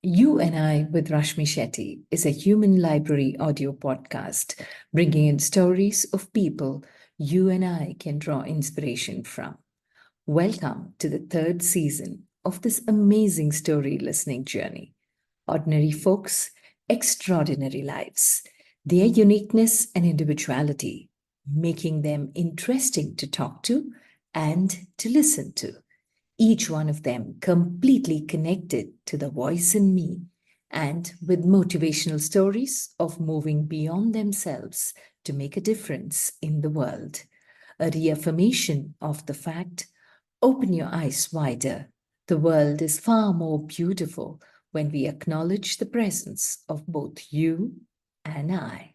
You and I with Rashmi Shetty is a human library audio podcast bringing in stories of people you and I can draw inspiration from. Welcome to the third season of this amazing story listening journey. Ordinary folks, extraordinary lives, their uniqueness and individuality, making them interesting to talk to and to listen to, each one of them completely connected to the voice in me and with motivational stories of moving beyond themselves to make a difference in the world. A reaffirmation of the fact: open your eyes wider. The world is far more beautiful when we acknowledge the presence of both you and I.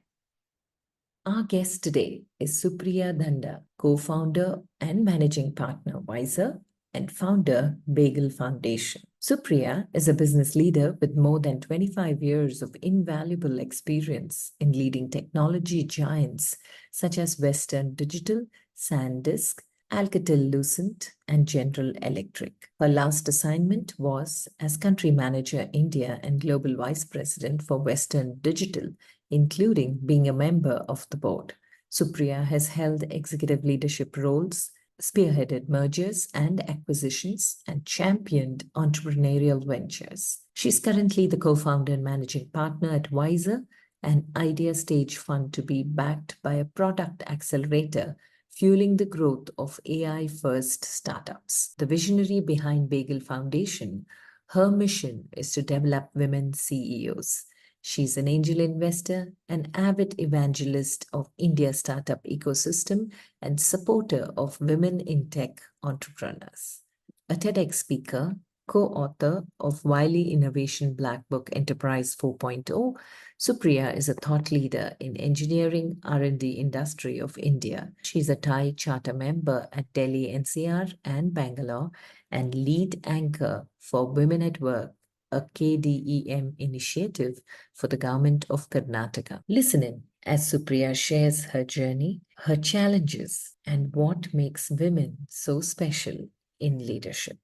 Our guest today is Supria Dhanda, co-founder and managing partner, WYSER, and founder, Bagggel Foundation. Supria is a business leader with more than 25 years of invaluable experience in leading technology giants such as Western Digital, SanDisk, Alcatel-Lucent and General Electric. Her last assignment was as country manager India and global vice president for Western Digital, including being a member of the board. Supria has held executive leadership roles, spearheaded mergers and acquisitions, and championed entrepreneurial ventures. She's currently the co-founder and managing partner at WYSER, an idea stage fund to be backed by a product accelerator fueling the growth of AI-first startups. The visionary behind Bagggel Foundation, her mission is to develop women CEOs. She's an angel investor, an avid evangelist of India's startup ecosystem, and supporter of women in tech entrepreneurs. A TEDx speaker, co-author of Wiley Innovation Black Book Enterprise 4.0, Supria is a thought leader in engineering R&D industry of India. She's a Thai charter member at Delhi NCR and Bangalore and lead anchor for Women at Work, a KDEM initiative for the Government of Karnataka. Listen in as Supria shares her journey, her challenges, and what makes women so special in leadership.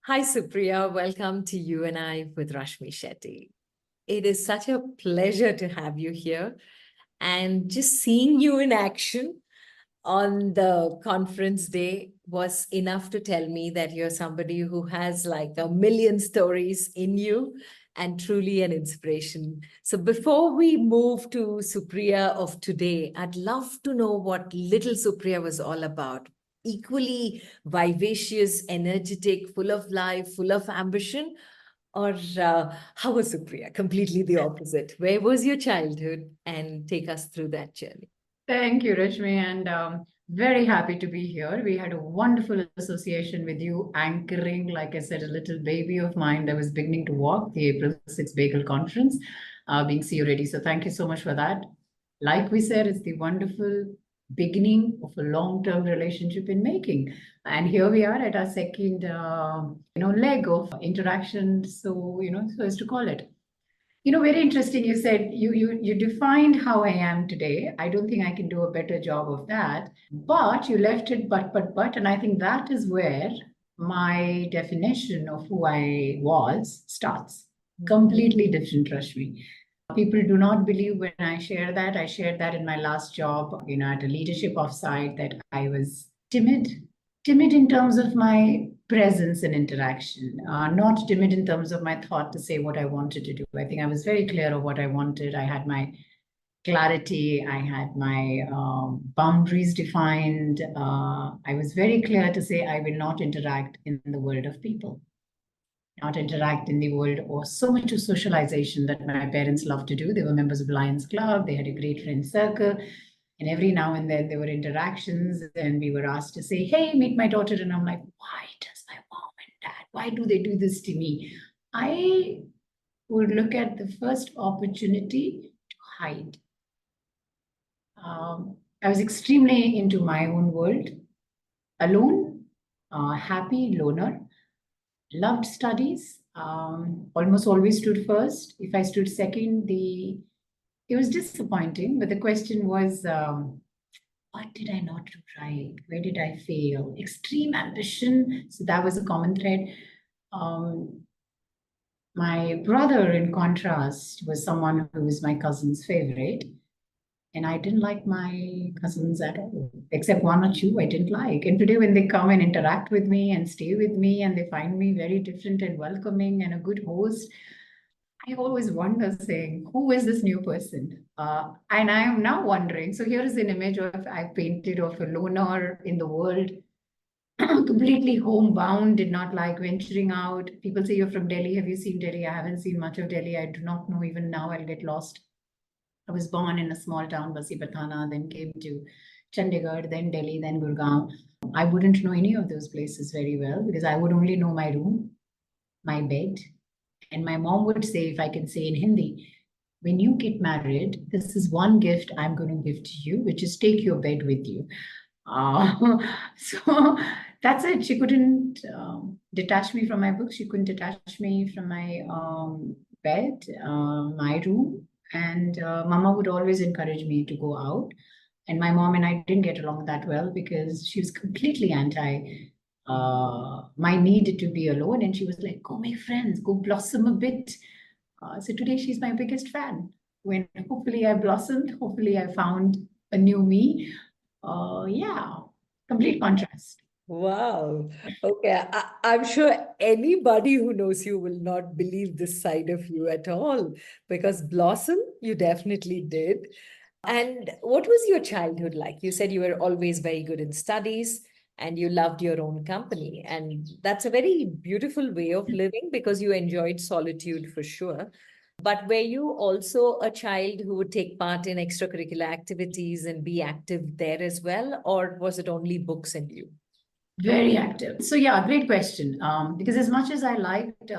Hi, Supria. Welcome to You and I with Rashmi Shetty. It is such a pleasure to have you here. And just seeing you in action on the conference day was enough to tell me that you're somebody who has like a million stories in you and truly an inspiration. So before we move to Supria of today, I'd love to know what little Supria was all about. Equally vivacious, energetic, full of life, full of ambition, or how was Supria? Completely the opposite. Where was your childhood? And take us through that journey. Thank you, Rashmi, and very happy to be here. We had a wonderful association with you anchoring, like I said, a little baby of mine that was beginning to walk, the April 6th Bagel Conference, being CEO ready. So thank you so much for that. Like we said, it's the wonderful beginning of a long-term relationship in making. And here we are at our second, leg of interaction. So, so as to call it. Very interesting. You said you defined how I am today. I don't think I can do a better job of that. But you left it but, and I think that is where my definition of who I was starts. Completely different, Rashmi. People do not believe when I share that. I shared that in my last job, at a leadership offsite, that I was timid in terms of my presence and interaction, not timid in terms of my thought to say what I wanted to do. I think I was very clear of what I wanted. I had my clarity. I had my boundaries defined. I was very clear to say I will not interact in the world of people, not interact in the world or so much of socialization that my parents loved to do. They were members of Lions Club. They had a great friend circle. And every now and then there were interactions and we were asked to say, hey, meet my daughter. And I'm like, why does my mom and dad, why do they do this to me? I would look at the first opportunity to hide. I was extremely into my own world, alone, happy loner, loved studies, almost always stood first. If I stood second, it was disappointing, but the question was, what did I not do right? Where did I fail? Extreme ambition. So that was a common thread. My brother, in contrast, was someone who was my cousin's favorite. And I didn't like my cousins at all, except one or two I didn't like. And today, when they come and interact with me and stay with me, and they find me very different and welcoming and a good host, I always wonder, saying, who is this new person? And I am now wondering. So here is an image of I painted of a loner in the world, completely homebound, did not like venturing out. People say you're from Delhi. Have you seen Delhi? I haven't seen much of Delhi. I do not know. Even now, I'll get lost. I was born in a small town, Basi Patana, then came to Chandigarh, then Delhi, then Gurgaon. I wouldn't know any of those places very well because I would only know my room, my bed. And my mom would say, if I can say in Hindi, when you get married, this is one gift I'm going to give to you, which is take your bed with you. So that's it. She couldn't detach me from my books. She couldn't detach me from my bed, my room. And Mama would always encourage me to go out. And my mom and I didn't get along that well because she was completely anti my need to be alone. And she was like, go make friends, go blossom a bit. So today she's my biggest fan. When hopefully I blossomed, hopefully I found a new me. Yeah, complete contrast. Wow. Okay. I'm sure anybody who knows you will not believe this side of you at all because blossom, you definitely did. And what was your childhood like? You said you were always very good in studies and you loved your own company. And that's a very beautiful way of living because you enjoyed solitude for sure. But were you also a child who would take part in extracurricular activities and be active there as well? Or was it only books and you? Very active. So yeah, great question. Because as much as I liked,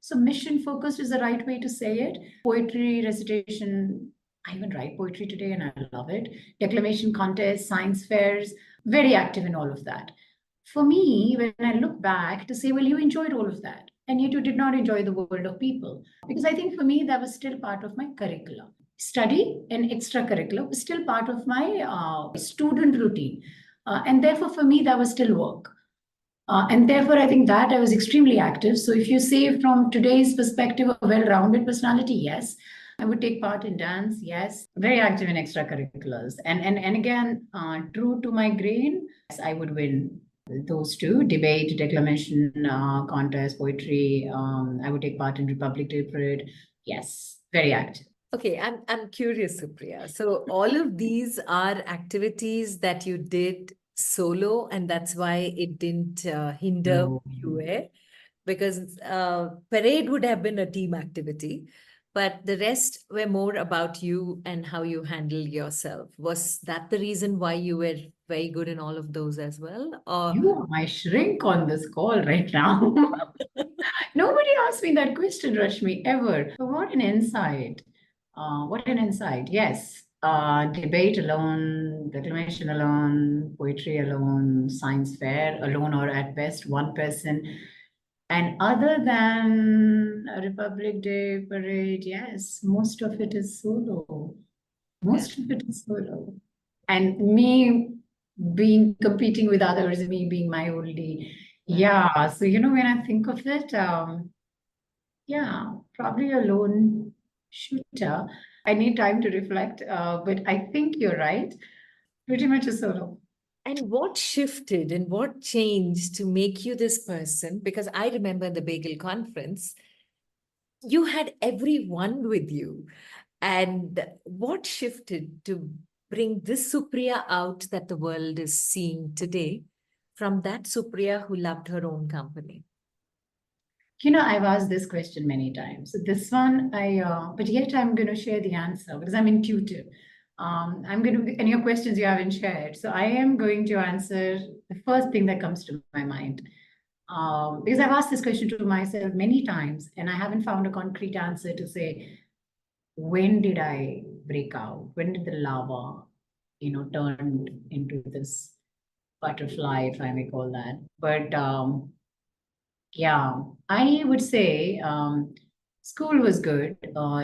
so mission focused is the right way to say it. Poetry, recitation. I even write poetry today, and I love it. Declamation contests, science fairs. Very active in all of that. For me, when I look back to say, well, you enjoyed all of that, and yet you did not enjoy the world of people, because I think for me that was still part of my curriculum. Study and extracurricular was still part of my student routine. And therefore, for me, that was still work. And therefore, I think that I was extremely active. So, if you say from today's perspective, a well rounded personality, yes. I would take part in dance, yes. Very active in extracurriculars. And again, true to my grain, yes, I would win those two debate, declamation contest, poetry. I would take part in Republic Day parade. Yes, very active. Okay, I'm curious, Supriya. So all of these are activities that you did solo, and that's why it didn't hinder No. who you were, because parade would have been a team activity, but the rest were more about you and how you handle yourself. Was that the reason why you were very good in all of those as well? Or You are my shrink on this call right now. Nobody asked me that question, Rashmi, ever. But what an insight. What an insight. Yes. Debate alone, declamation alone, poetry alone, science fair alone, or at best one person. And other than a Republic Day parade, yes, most of it is solo. yeah. Most of it is solo. And me being competing with others, me being my only. Yeah. So, when I think of it, yeah, probably a lone shooter. I need time to reflect, but I think you're right. Pretty much a solo. And what shifted and what changed to make you this person? Because I remember the Bagel conference, you had everyone with you. And what shifted to bring this Supriya out that the world is seeing today from that Supriya who loved her own company? I've asked this question many times. So this one, but yet I'm going to share the answer because I'm intuitive. I'm going to, and your questions you haven't shared. So I am going to answer the first thing that comes to my mind. Because I've asked this question to myself many times and I haven't found a concrete answer to say, when did I break out? When did the lava, turn into this butterfly, if I may call that? But yeah, I would say school was good.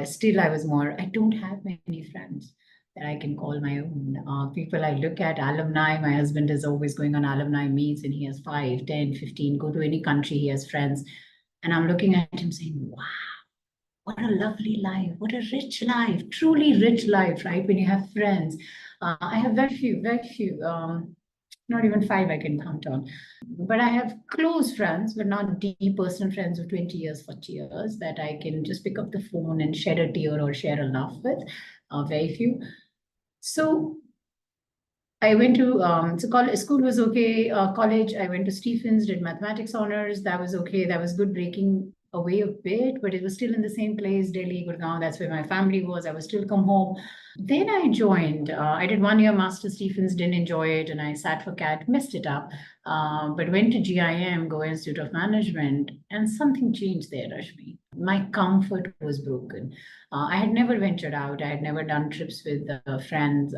Still, I don't have many friends that I can call my own. People I look at, alumni, my husband is always going on alumni meets and he has 5, 10, 15. Go to any country, he has friends. And I'm looking at him saying, wow. What a lovely life, what a rich life, truly rich life, right? When you have friends. I have very few, not even five I can count on. But I have close friends, but not deep personal friends of 20 years, 40 years that I can just pick up the phone and shed a tear or share a laugh with. Very few. So I went to so college, school was okay. College, I went to Stephens, did mathematics honors. That was okay. That was good, breaking away a bit, but it was still in the same place, Delhi, Gurgaon. That's where my family was. I was still come home. Then I joined. I did 1 year master Stephens, didn't enjoy it, and I sat for CAT, messed it up. But went to GIM, Goa Institute of Management, and something changed there, Rashmi. My comfort was broken. I had never ventured out. I had never done trips with friends.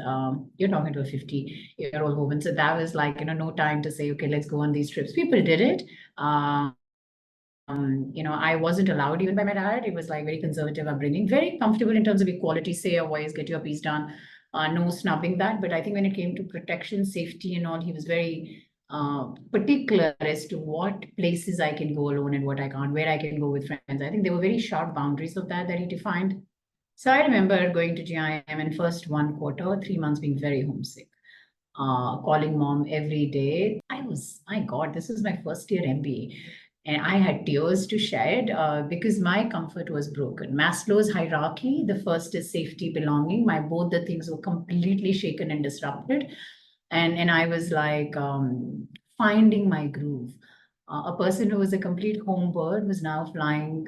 You're talking to a 50-year-old woman. So that was like, no time to say, okay, let's go on these trips. People did it. I wasn't allowed even by my dad. It was like very conservative upbringing, very comfortable in terms of equality, say your voice, get your piece done, no snubbing that. But I think when it came to protection, safety, and all, he was very particular as to what places I can go alone and what I can't, where I can go with friends. I think there were very sharp boundaries of that he defined. So I remember going to GIM and first 1 quarter, 3 months being very homesick. Calling mom every day. My God, this was my first year MBA. And I had tears to shed because my comfort was broken. Maslow's hierarchy, the first is safety, belonging. Both the things were completely shaken and disrupted. And I was like finding my groove. A person who was a complete home bird was now flying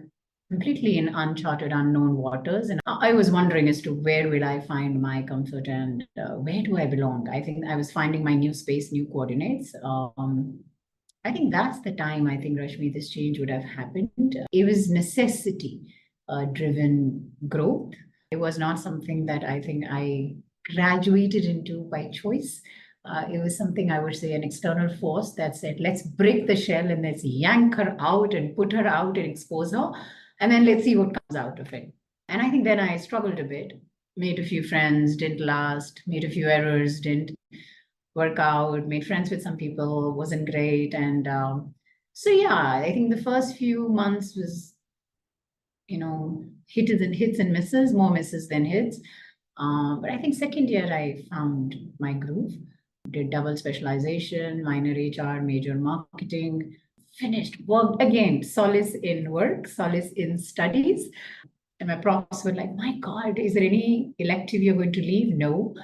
completely in uncharted, unknown waters. And I was wondering as to where will I find my comfort and where do I belong? I think I was finding my new space, new coordinates. I think that's the time I think, Rashmi, this change would have happened. It was necessity driven growth. It was not something that I think I graduated into by choice. It was something I would say an external force that said, let's break the shell and let's yank her out and put her out and expose her. And then let's see what comes out of it. And I think then I struggled a bit, made a few friends, didn't last, made a few errors, didn't work out, made friends with some people, wasn't great. And so, yeah, I think the first few months was, hits and misses, more misses than hits. But I think second year I found my groove, did double specialization, minor HR, major marketing, finished, worked again, solace in work, solace in studies. And my profs were like, my God, is there any elective you're going to leave? No.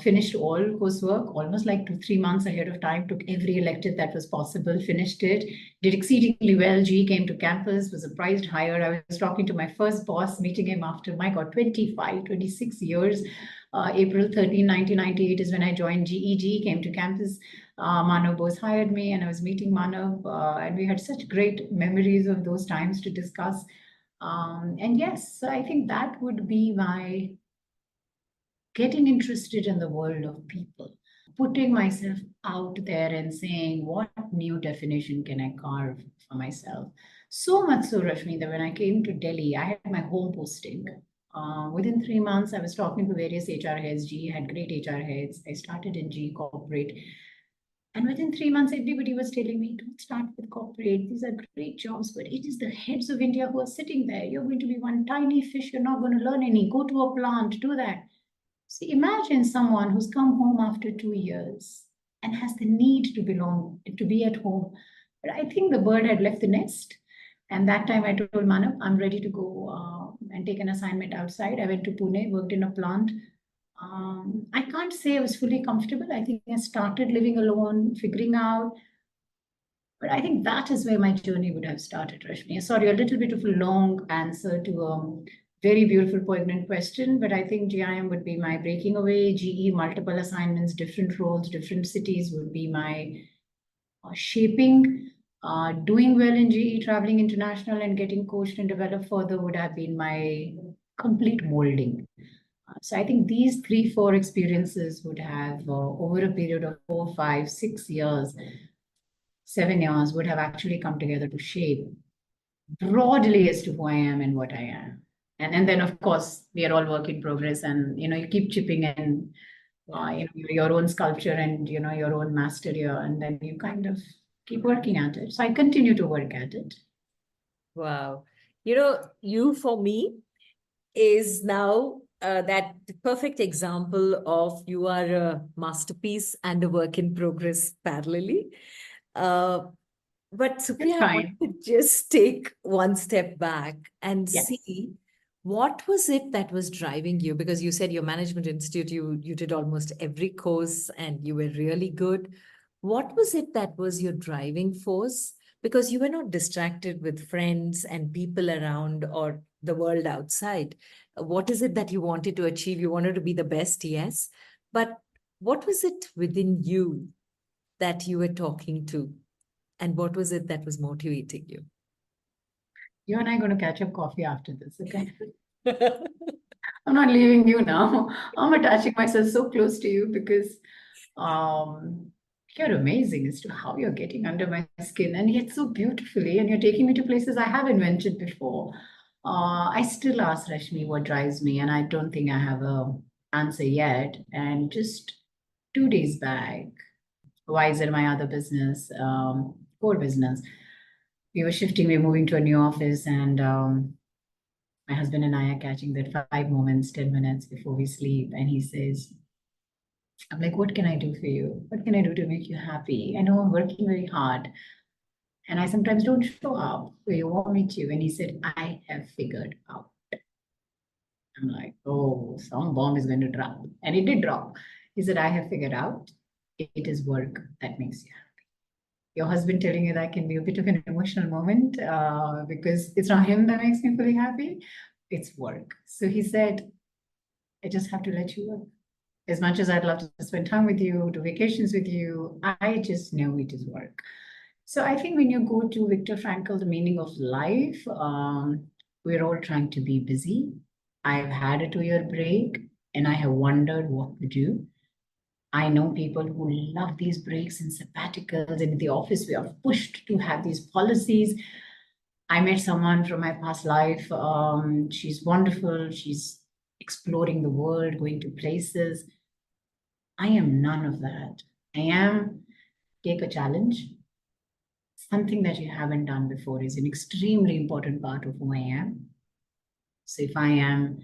Finished all coursework almost like 2-3 months ahead of time, took every elective that was possible, finished it, did exceedingly well. GE came to campus, was a prized hire. I was talking to my first boss, meeting him after, my God, 25, 26 years. April 13, 1998 is when I joined GE. GE came to campus. Manav Bose hired me and I was meeting Manav and we had such great memories of those times to discuss. And yes, so I think that would be my getting interested in the world of people, putting myself out there and saying, what new definition can I carve for myself? So much so, Rashmi, that when I came to Delhi, I had my home posting. Within 3 months, I was talking to various HR heads. GE had great HR heads. I started in GE Corporate. And within 3 months, everybody was telling me, don't start with corporate. These are great jobs, but it is the heads of India who are sitting there. You're going to be one tiny fish. You're not going to learn any. Go to a plant, do that. So imagine someone who's come home after 2 years and has the need to belong, to be at home. But I think the bird had left the nest. And that time I told Manav, I'm ready to go and take an assignment outside. I went to Pune, worked in a plant. I can't say I was fully comfortable. I think I started living alone, figuring out. But I think that is where my journey would have started, Rashmi. Sorry, a little bit of a long answer to a very beautiful, poignant question, but I think GIM would be my breaking away. GE, multiple assignments, different roles, different cities would be my shaping. Doing well in GE, traveling international and getting coached and developed further would have been my complete molding. So I think these 3-4 experiences would have, over a period of 4, 5, 6 years, 7 years, would have actually come together to shape broadly as to who I am and what I am. And then, of course, we are all work in progress and, you keep chipping in your own sculpture and, your own mastery, and then you kind of keep working at it. So I continue to work at it. Wow. You for me is now that perfect example of you are a masterpiece and a work in progress parallelly. Uh, but It's Supriya, I want fine. to just take one step back and Yes. see what was it that was driving you? Because you said your management institute, you did almost every course and you were really good. What was it that was your driving force? Because you were not distracted with friends and people around or the world outside. What is it that you wanted to achieve? You wanted to be the best, yes. But what was it within you that you were talking to? And what was it that was motivating you? You and I are going to catch up coffee after this, okay? I'm not leaving you now. I'm attaching myself so close to you because um, you're amazing as to how you're getting under my skin and yet so beautifully, and you're taking me to places I haven't ventured before. I still ask Rashmi what drives me, and I don't think I have a answer yet. And just 2 days back, WYSER, my other business, core business, we were shifting, we were moving to a new office, and my husband and I are catching that 5 moments, 10 minutes before we sleep. And he says, I'm like, what can I do for you? What can I do to make you happy? I know I'm working very hard and I sometimes don't show up where you want me to. And he said, I have figured out. I'm like, oh, some bomb is going to drop. And it did drop. He said, I have figured out it is work that makes you happy. Your husband telling you that can be a bit of an emotional moment because it's not him that makes me fully happy. It's work. So he said, I just have to let you work. As much as I'd love to spend time with you, do vacations with you, I just know it is work. So I think when you go to Viktor Frankl, The Meaning of Life, we're all trying to be busy. I've had a 2 year break and I have wondered what to do. I know people who love these breaks and sabbaticals, and in the office, we are pushed to have these policies. I met someone from my past life. She's wonderful. She's exploring the world, going to places. I am none of that. I am take a challenge. Something that you haven't done before is an extremely important part of who I am. So if I am,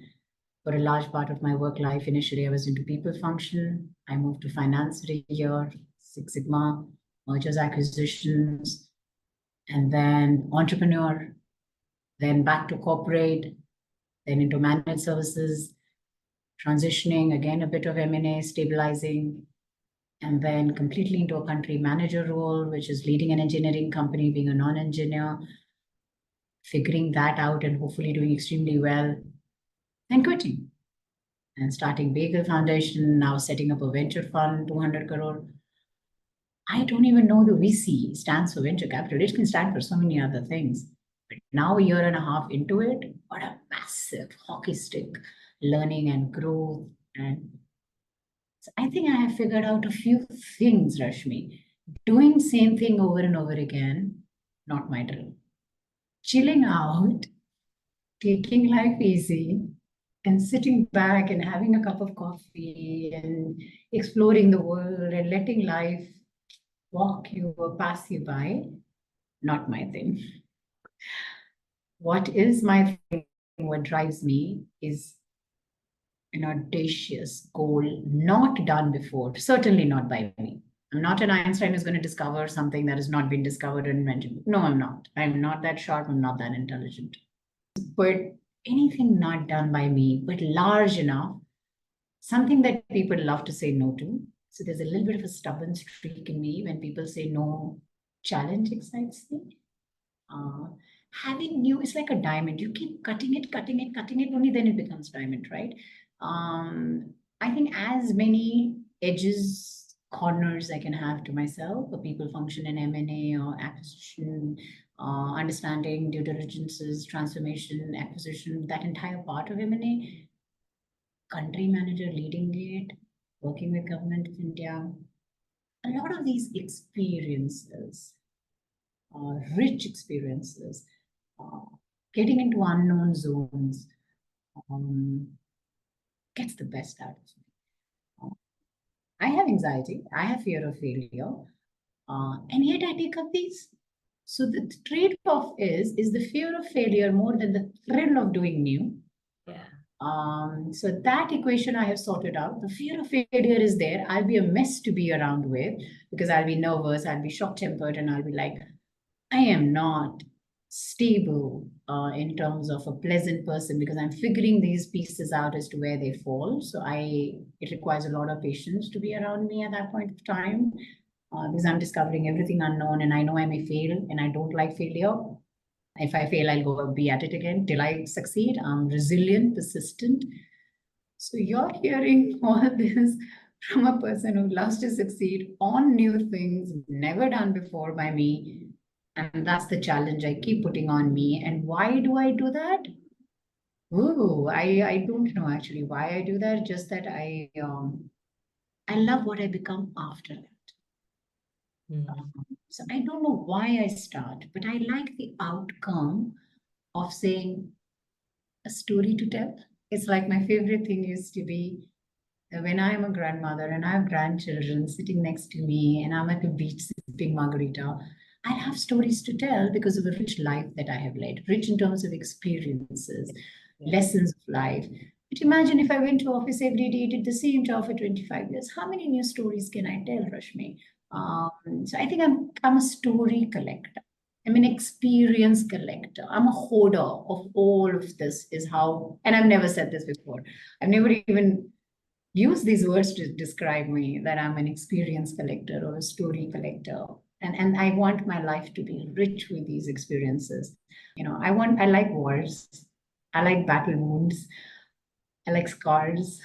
for a large part of my work life, initially I was into people function. I moved to finance for a year, Six Sigma, mergers, acquisitions, and then entrepreneur, then back to corporate, then into managed services, transitioning again a bit of M&A, stabilizing, and then completely into a country manager role, which is leading an engineering company, being a non-engineer, figuring that out and hopefully doing extremely well, then quitting and starting Bagggel Foundation, now setting up a venture fund, 200 crore. I don't even know the VC stands for venture capital. It can stand for so many other things. But now a year and a half into it, what a massive hockey stick learning and growth. And so I think I have figured out a few things, Rashmi. Doing same thing over and over again, not my drill. Chilling out, taking life easy, and sitting back and having a cup of coffee and exploring the world and letting life walk you or pass you by, not my thing. What is my thing, what drives me is an audacious goal not done before, certainly not by me. I'm not an Einstein who's going to discover something that has not been discovered or invented. No, I'm not. I'm not that sharp. I'm not that intelligent. But anything not done by me, but large enough, something that people love to say no to. So there's a little bit of a stubborn streak in me. When people say no, challenge excites me. Uh, Having new is like a diamond. You keep cutting it, cutting it, cutting it, only then it becomes diamond, right? I think as many edges, corners I can have to myself, a people function in M&A or acquisition, understanding due diligences, transformation, acquisition, that entire part of M&A, country manager leading it, working with Government of India. A lot of these experiences, rich experiences, uh, getting into unknown zones, um, gets the best out of me. I have anxiety, I have fear of failure, and yet I take up these. So the trade-off is the fear of failure more than the thrill of doing new. Yeah. So that equation I have sorted out. The fear of failure is there. I'll be a mess to be around with because I'll be nervous, I'll be short-tempered, and I'll be like, I am not stable in terms of a pleasant person because I'm figuring these pieces out as to where they fall. So it requires a lot of patience to be around me at that point of time because I'm discovering everything unknown and I know I may fail and I don't like failure. If I fail, I'll go be at it again till I succeed. I'm resilient, persistent. So you're hearing all this from a person who loves to succeed on new things never done before by me. And that's the challenge I keep putting on me. And why do I do that? Oh, I don't know actually why I do that. Just that I love what I become after that. So I don't know why I start, but I like the outcome of saying a story to tell. It's like my favorite thing used to be when I'm a grandmother and I have grandchildren sitting next to me and I'm at the beach sipping margarita. I have stories to tell because of a rich life that I have led, rich in terms of experiences, lessons of life. But imagine if I went to office every day, did the same job for 25 years. How many new stories can I tell, Rashmi? So I think I'm a story collector. I'm an experience collector. I'm a hoarder of all of this, is how, and I've never said this before. I've never even used these words to describe me, that I'm an experience collector or a story collector. And I want my life to be rich with these experiences. I like wars. I like battle wounds. I like scars.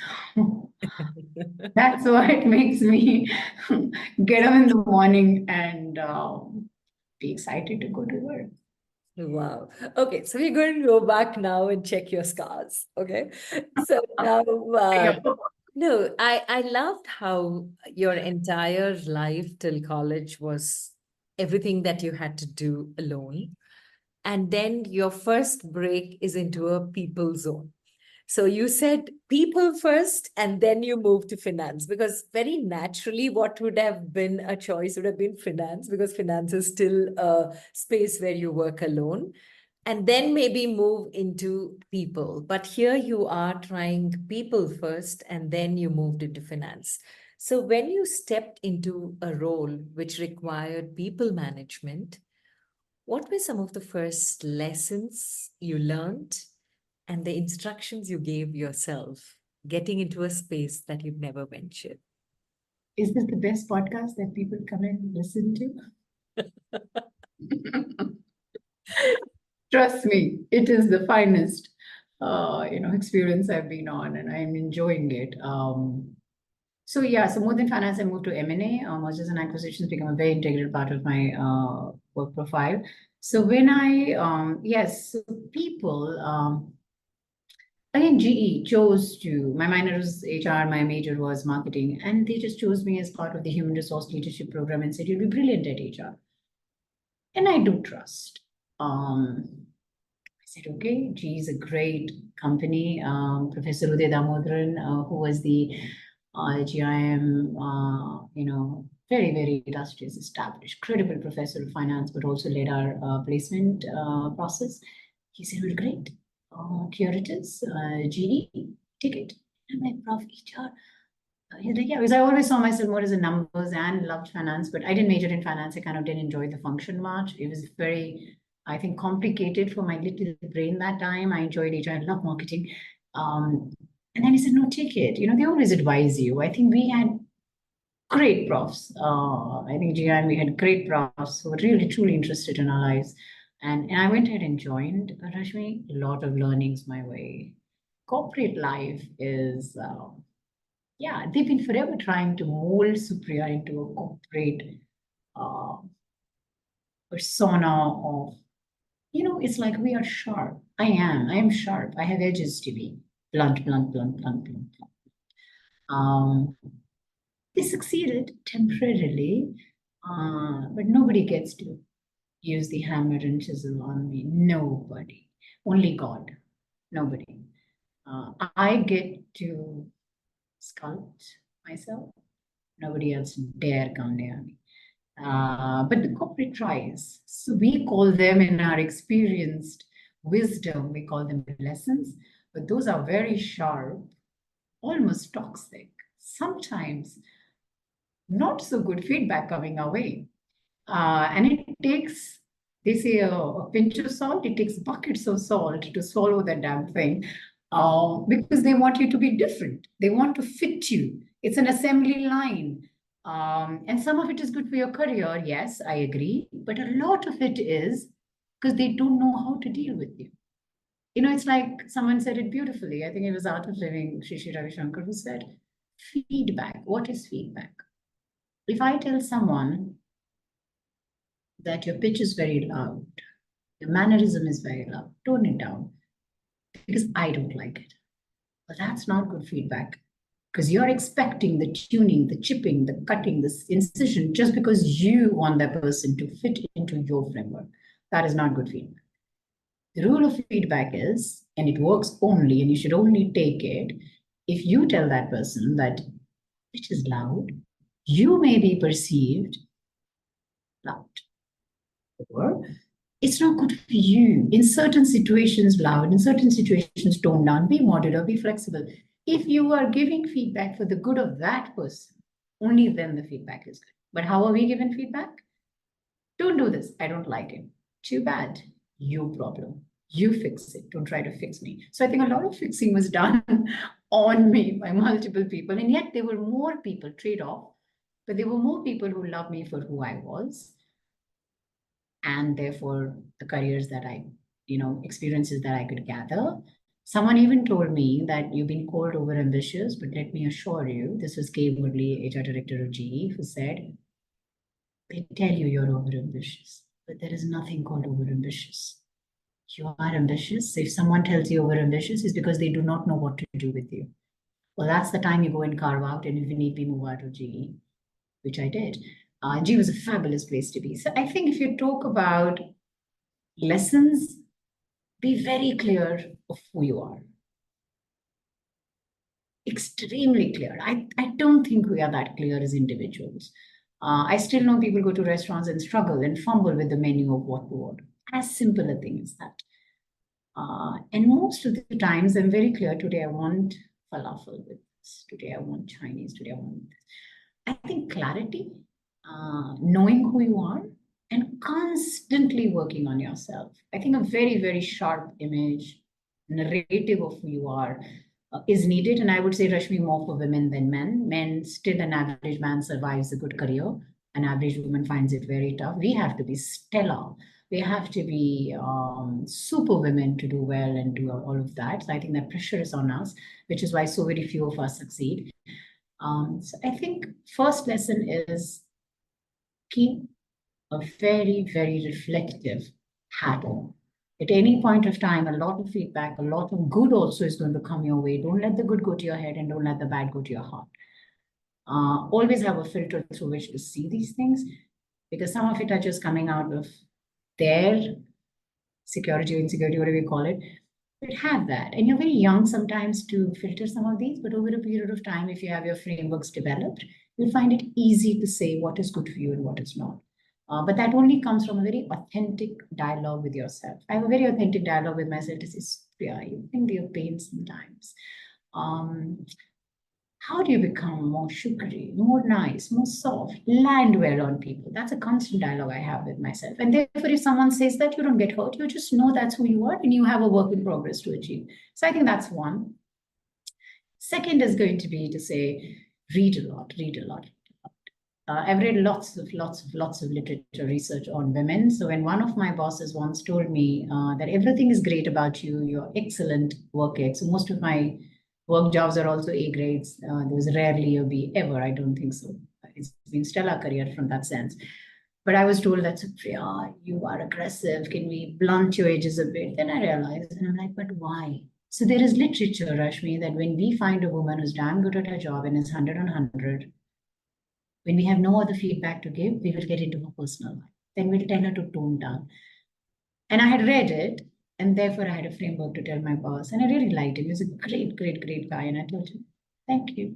That's what makes me get up in the morning and be excited to go to work. Wow. Okay, so we're going to go back now and check your scars. Okay. So now, no, I loved how your entire life till college was everything that you had to do alone. And then your first break is into a people zone. So you said people first, and then you moved to finance, because very naturally, what would have been a choice would have been finance, because finance is still a space where you work alone, and then maybe move into people. But here you are trying people first, and then you moved into finance. So when you stepped into a role which required people management, what were some of the first lessons you learned and the instructions you gave yourself getting into a space that you've never ventured? Is this the best podcast that people come and listen to? Trust me, it is the finest, experience I've been on, and I'm enjoying it. So more than finance, I moved to M&A. Mergers and acquisitions become a very integral part of my work profile. So when so people, again, GE chose to, my minor was HR, my major was marketing, and they just chose me as part of the human resource leadership program and said, you'll be brilliant at HR. And I do trust. I said, okay, GE is a great company. Professor Uday Damodaran, who was the GIM, very, very illustrious, established, credible professor of finance, but also led our placement process. He said, well, great. Here it is, GE, take it. I'm like, Prof, HR. He's like, yeah, because I always saw myself more as a numbers and loved finance, but I didn't major in finance. I kind of didn't enjoy the function much. It was very, I think, complicated for my little brain that time. I enjoyed HR. I love marketing. And then he said, no, take it. They always advise you. I think we had great profs. I think GI, we had great profs who were really, truly interested in our lives. And I went ahead and joined, Rashmi. A lot of learnings my way. Corporate life is, they've been forever trying to mold Supria into a corporate uh, persona of, it's like we are sharp. I am sharp. I have edges to be blunt, blunt, blunt, blunt, blunt, blunt. They succeeded temporarily, but nobody gets to use the hammer and chisel on me. Nobody. Only God. Nobody. I get to sculpt myself. Nobody else dare come near me. But the corporate tries. So we call them, in our experienced wisdom, we call them lessons, but those are very sharp, almost toxic, sometimes not so good feedback coming our way. And it takes, they say, a pinch of salt, it takes buckets of salt to swallow that damn thing, because they want you to be different. They want to fit you. It's an assembly line. And some of it is good for your career. Yes, I agree. But a lot of it is because they don't know how to deal with you. You know, it's like someone said it beautifully. I think it was Art of Living, Shri Ravi Shankar, who said, feedback. What is feedback? If I tell someone that your pitch is very loud, your mannerism is very loud, tone it down because I don't like it. But that's not good feedback because you're expecting the tuning, the chipping, the cutting, the incision just because you want that person to fit into your framework. That is not good feedback. The rule of feedback is, and it works only, and you should only take it, if you tell that person that pitch is loud, you may be perceived loud. Or it's not good for you. In certain situations, loud, in certain situations, tone down, be modular, be flexible. If you are giving feedback for the good of that person, only then the feedback is good. But how are we given feedback? Don't do this. I don't like it. Too bad. Your problem. You fix it. Don't try to fix me. So I think a lot of fixing was done on me by multiple people. And yet there were more people, trade-off, but there were more people who loved me for who I was. And therefore the careers that I, experiences that I could gather. Someone even told me that you've been called over ambitious, but let me assure you, this was Kay Woodley, HR director of GE, who said, they tell you you're over ambitious, but there is nothing called over ambitious. You are ambitious. If someone tells you over ambitious, it's because they do not know what to do with you. Well, that's the time you go and carve out, and if you need to move out of GE, which I did. GE was a fabulous place to be. So I think if you talk about lessons, be very clear of who you are. Extremely clear. I don't think we are that clear as individuals. I still know people go to restaurants and struggle and fumble with the menu of what to order. As simple a thing as that. And most of the times, I'm very clear, today I want falafel with this. Today I want Chinese. Today I want this. I think clarity, knowing who you are, and constantly working on yourself. I think a very, very sharp image, narrative of who you are is needed. And I would say, Rashmi, more for women than men. Men, still an average man survives a good career. An average woman finds it very tough. We have to be stellar. We have to be super women to do well and do all of that. So I think that pressure is on us, which is why so very few of us succeed. So I think first lesson is keep a very, very reflective hat on. At any point of time, a lot of feedback, a lot of good also is going to come your way. Don't let the good go to your head and don't let the bad go to your heart. Always have a filter through which to see these things, because some of it are just coming out of their security or insecurity, whatever you call it. But have that. And you're very young sometimes to filter some of these, but over a period of time, if you have your frameworks developed, you'll find it easy to say what is good for you and what is not. But that only comes from a very authentic dialogue with yourself. I have a very authentic dialogue with myself to say, Supria, you can be a pain sometimes. How do you become more sugary, more nice, more soft, land well on people? That's a constant dialogue I have with myself. And therefore, if someone says that, you don't get hurt. You just know that's who you are and you have a work in progress to achieve. So I think that's one. Second is going to be to say, read a lot, read a lot. I've read lots of literature research on women. So when one of my bosses once told me that everything is great about you, you're excellent work ethic. So most of my work jobs are also A grades. There was rarely a B ever. I don't think so. It's been stellar career from that sense. But I was told that, Supria, you are aggressive. Can we blunt your edges a bit? Then I realized, and I'm like, but why? So there is literature, Rashmi, that when we find a woman who's damn good at her job and is 100 on 100, when we have no other feedback to give, we will get into her personal life. Then we'll tell her to tone down. And I had read it, and therefore I had a framework to tell my boss. And I really liked him. He was a great, great, great guy. And I told him, thank you.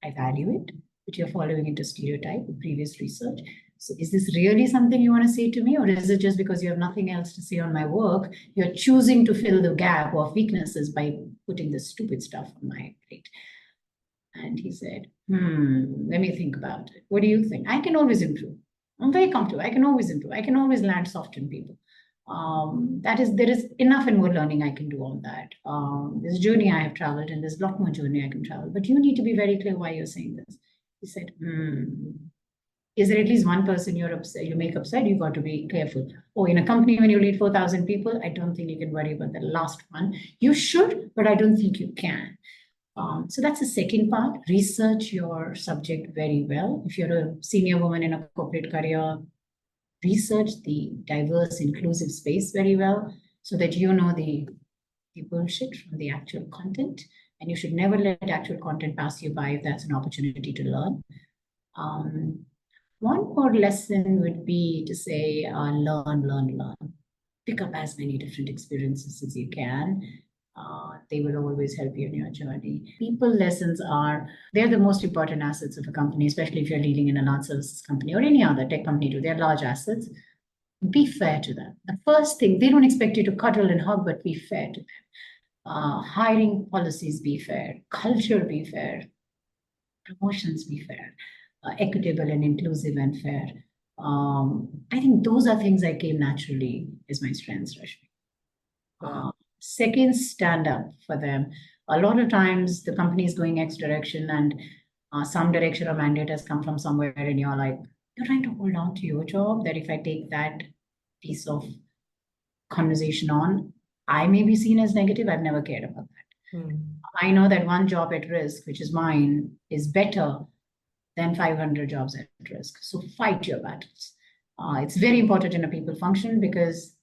I value it. but you're following into stereotype with previous research. So is this really something you want to say to me, or is it just because you have nothing else to say on my work, you're choosing to fill the gap of weaknesses by putting this stupid stuff on my plate? And he said, let me think about it. What do you think? I can always improve. I'm very comfortable. I can always improve. I can always land soft on people. There is enough and more learning I can do on that. This journey I have traveled, and there's a lot more journey I can travel. But you need to be very clear why you're saying this. He said, is there at least one person you're upset, you make upset? You've got to be careful. Oh, in a company when you lead 4,000 people, I don't think you can worry about the last one. You should, but I don't think you can. So that's the second part. Research your subject very well. If you're a senior woman in a corporate career, research the diverse, inclusive space very well so that you know the bullshit from the actual content. And you should never let actual content pass you by if that's an opportunity to learn. One more lesson would be to say, learn. Pick up as many different experiences as you can. They will always help you in your journey. People lessons they're the most important assets of a company, especially if you're leading in a large services company or any other tech company too. They're large assets. Be fair to them. The first thing, they don't expect you to cuddle and hug, but be fair to them. Hiring policies, be fair. Culture, be fair. Promotions, be fair. Equitable and inclusive and fair. I think those are things I came naturally as my strengths, Rashmi. Second, stand up for them. A lot of times the company is going X direction and some direction or mandate has come from somewhere and you're like, you're trying to hold on to your job, that if I take that piece of conversation on, I may be seen as negative. I've never cared about that. I know that one job at risk, which is mine, is better than 500 jobs at risk. So fight your battles. It's very important in a people function because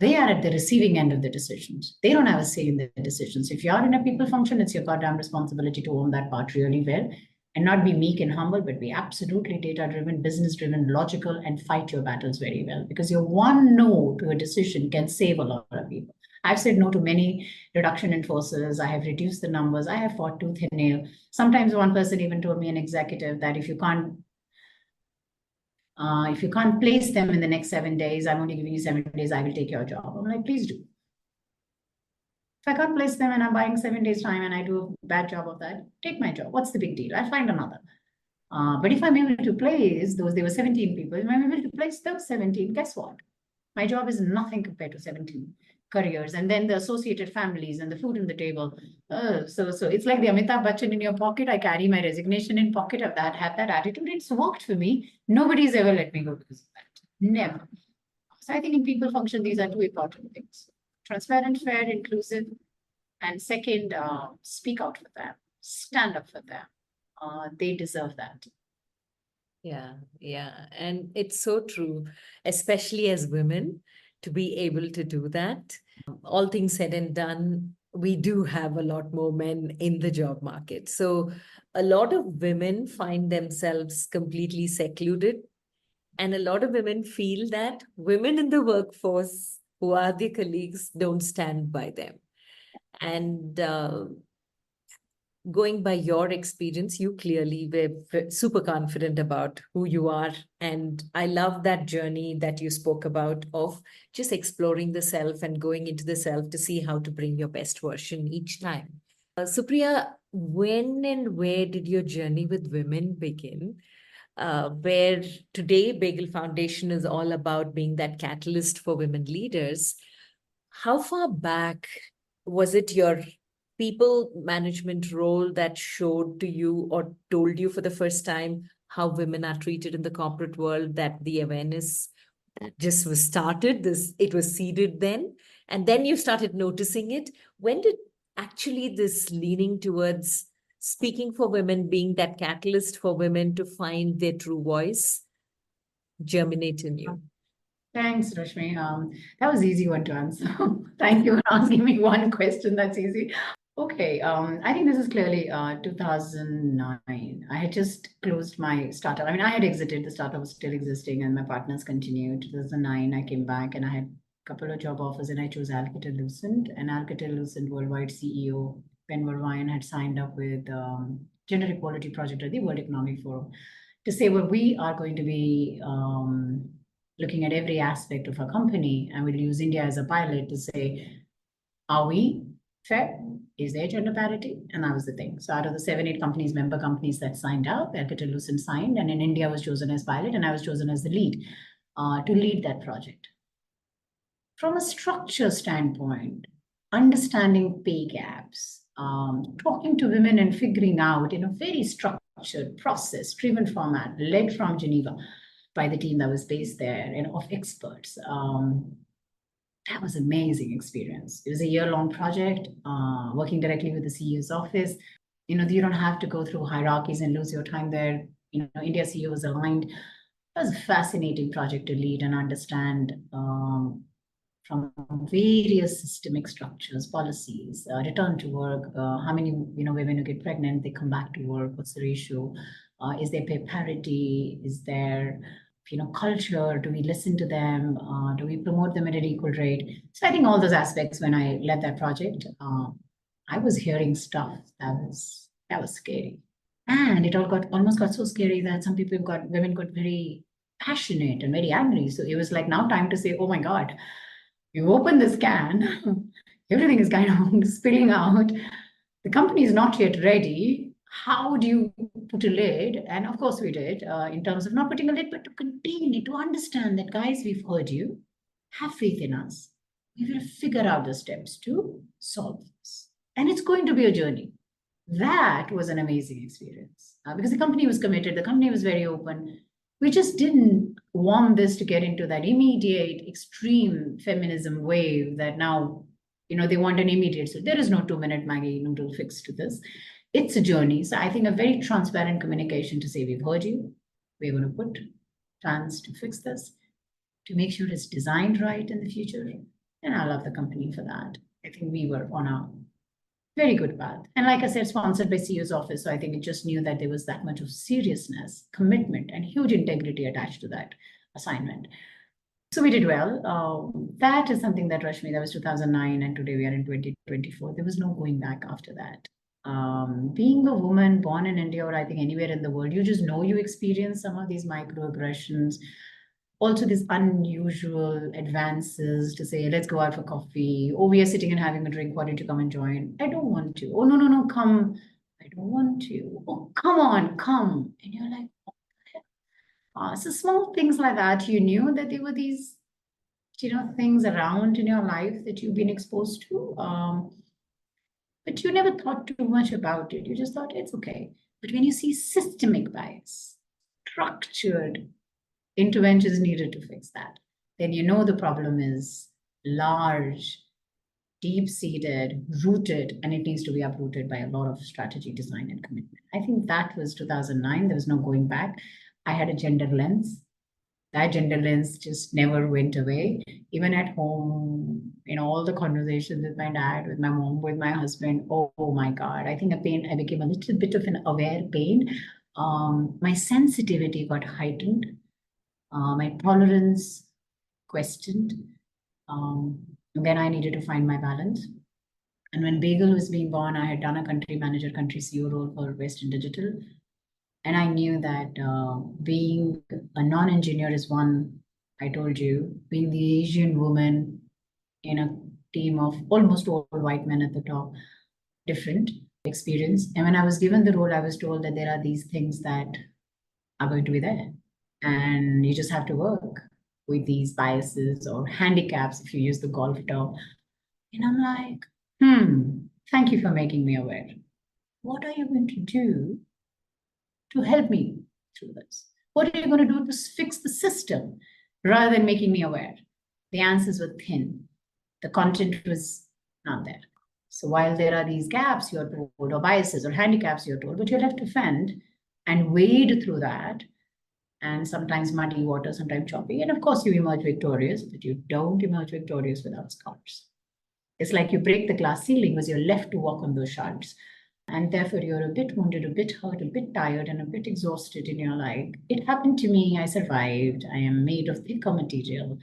they are at the receiving end of the decisions. They don't have a say in the decisions. If you're in a people function, it's your goddamn responsibility to own that part really well and not be meek and humble, but be absolutely data-driven, business-driven, logical, and fight your battles very well. Because your one no to a decision can save a lot of people. I've said no to many reduction in forces. I have reduced the numbers. I have fought tooth and nail. Sometimes one person even told me, an executive, that if you can't place them in the next 7 days, I'm only giving you 7 days, I will take your job. I'm like, please do. If I can't place them and I'm buying 7 days time and I do a bad job of that, take my job. What's the big deal? I'll find another. But if I'm able to place there were 17 people, if I'm able to place those 17, guess what? My job is nothing compared to 17 careers. And then the associated families and the food on the table. So it's like the Amitabh Bachchan in your pocket. I carry my resignation in pocket of that, have that attitude. It's worked for me. Nobody's ever let me go because of that. Never. So I think in people function, these are two important things. Transparent, fair, inclusive. And second, speak out for them. Stand up for them. They deserve that. Yeah. And it's so true, especially as women, to be able to do that. All things said and done, we do have a lot more men in the job market. So a lot of women find themselves completely secluded. And a lot of women feel that women in the workforce who are their colleagues don't stand by them. And going by your experience, you clearly were super confident about who you are. And I love that journey that you spoke about of just exploring the self and going into the self to see how to bring your best version each time. Supriya, when and where did your journey with women begin? Where today Bagggel Foundation is all about being that catalyst for women leaders. How far back was it your people management role that showed to you or told you for the first time how women are treated in the corporate world, that the awareness just was started, it was seeded then, and then you started noticing it? When did actually this leaning towards speaking for women, being that catalyst for women to find their true voice, germinate in you? Thanks, Rashmi. That was an easy one to answer. Thank you for asking me one question that's easy. Okay, I think this is clearly 2009. I had just closed my startup. I mean, I had exited, the startup was still existing and my partners continued. 2009, I came back and I had a couple of job offers and I chose Alcatel-Lucent, and Alcatel-Lucent worldwide CEO, Ben Verwaayen, had signed up with gender equality project at the World Economic Forum to say, well, we are going to be looking at every aspect of our company, and we'll use India as a pilot to say, are we fair? Is there gender parity? And that was the thing. So out of the 7-8 companies, member companies that signed up, Alcatel-Lucent signed, and in India was chosen as pilot, and I was chosen as the lead to lead that project. From a structure standpoint, understanding pay gaps, talking to women and figuring out in a very structured, process-driven format, led from Geneva by the team that was based there and of experts. That was an amazing experience. It was a year-long project, working directly with the CEO's office. You don't have to go through hierarchies and lose your time there. India CEO was aligned. It was a fascinating project to lead and understand from various systemic structures, policies, return to work, how many women who get pregnant, they come back to work, what's the ratio? Is there pay parity? Is there culture? Do we listen to them? Do we promote them at an equal rate? So I think all those aspects, when I led that project, I was hearing stuff that was scary. And it almost got so scary that women got very passionate and very angry. So it was like now time to say, oh my God, you open this can, everything is kind of spilling out. The company is not yet ready. How do you put a lid? And of course we did, in terms of not putting a lid, but to contain it, to understand that, guys, we've heard you, have faith in us. We will figure out the steps to solve this. And it's going to be a journey. That was an amazing experience because the company was committed. The company was very open. We just didn't want this to get into that immediate extreme feminism wave that now, they want an immediate. So there is no 2-minute Maggie noodle fix to this. It's a journey. So I think a very transparent communication to say, we've heard you. We're going to put plans to fix this, to make sure it's designed right in the future. And I love the company for that. I think we were on a very good path. And like I said, sponsored by CEO's office. So I think it just knew that there was that much of seriousness, commitment, and huge integrity attached to that assignment. So we did well. That is something that, Rashmi, that was 2009, and today we are in 2024. There was no going back after that. Being a woman born in India, or I think anywhere in the world, you just know you experience some of these microaggressions. Also, these unusual advances to say, let's go out for coffee. Oh, we are sitting and having a drink. Why don't you come and join? I don't want to. Oh, no, come. I don't want to. Oh, come on, come. And you're like, oh, so small things like that. You knew that there were these, things around in your life that you've been exposed to. But you never thought too much about it. You just thought it's okay. But when you see systemic bias, structured interventions needed to fix that, then the problem is large, deep-seated, rooted, and it needs to be uprooted by a lot of strategy, design, and commitment. I think that was 2009. There was no going back. I had a gender lens. That gender lens just never went away. Even at home, all the conversations with my dad, with my mom, with my husband, oh my God, I think I became a little bit of an aware pain. My sensitivity got heightened. My tolerance questioned. And then I needed to find my balance. And when Bagggel was being born, I had done a country manager, country CEO role for Western Digital. And I knew that being a non-engineer is one, I told you, being the Asian woman in a team of almost all white men at the top, different experience. And when I was given the role, I was told that there are these things that are going to be there. And you just have to work with these biases or handicaps, if you use the golf term. And I'm like, thank you for making me aware. What are you going to do to help me through this? What are you going to do to fix the system rather than making me aware? The answers were thin. The content was not there. So while there are these gaps you're told, or biases or handicaps you're told, but you'll have to fend and wade through that. And sometimes muddy water, sometimes choppy. And of course, you emerge victorious, but you don't emerge victorious without scars. It's like you break the glass ceiling because you're left to walk on those shards. And therefore, you're a bit wounded, a bit hurt, a bit tired, and a bit exhausted. And you're like, it happened to me. I survived. I am made of thicker material.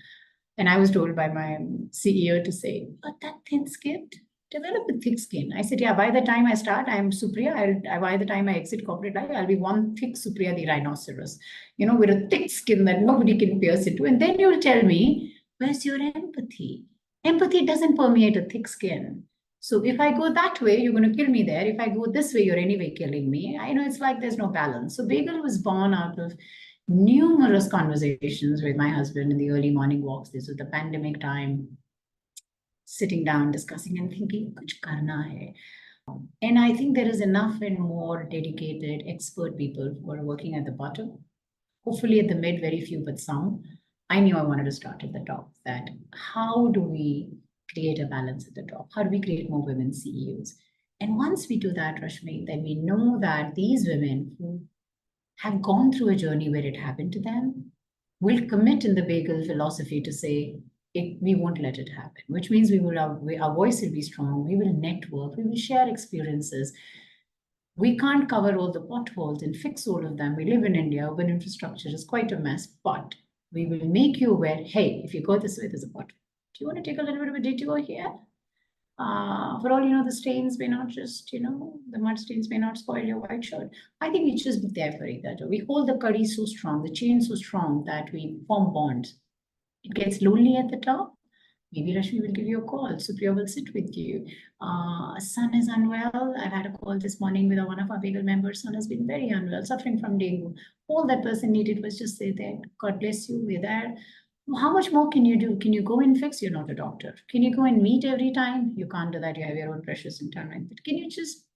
And I was told by my CEO to say, but that thin skinned, develop a thick skin. I said, yeah, by the time I start, I'm Supria. By the time I exit corporate life, I'll be one thick Supria the rhinoceros, with a thick skin that nobody can pierce into. And then you'll tell me, where's your empathy? Empathy doesn't permeate a thick skin. So if I go that way, you're going to kill me there. If I go this way, you're anyway killing me. I know it's like there's no balance. So Bagggel was born out of numerous conversations with my husband in the early morning walks. This was the pandemic time, sitting down, discussing and thinking, kuch karna hai. And I think there is enough and more dedicated expert people who are working at the bottom. Hopefully at the mid, very few, but some. I knew I wanted to start at the top. That how do we create a balance at the top? How do we create more women CEOs? And once we do that, Rashmi, then we know that these women who have gone through a journey where it happened to them will commit in the Bagggel philosophy to say, we won't let it happen, which means our voice will be strong, we will network, we will share experiences. We can't cover all the potholes and fix all of them. We live in India, urban infrastructure is quite a mess, but we will make you aware, hey, if you go this way, there's a pothole. Do you want to take a little bit of a detour here? For all you know, the stains may not just, the mud stains may not spoil your white shirt. I think we just be there for each other. We hold the curry so strong, the chain so strong that we form bonds. It gets lonely at the top. Maybe Rashmi will give you a call. Supria will sit with you. Son is unwell. I've had a call this morning with one of our Bagggel members. Son has been very unwell, suffering from dengue. All that person needed was just say there, God bless you, we're there. How much more can you do? Can you go and fix? You're not a doctor. Can you go and meet every time? You can't do that. You have your own precious internal. But can you just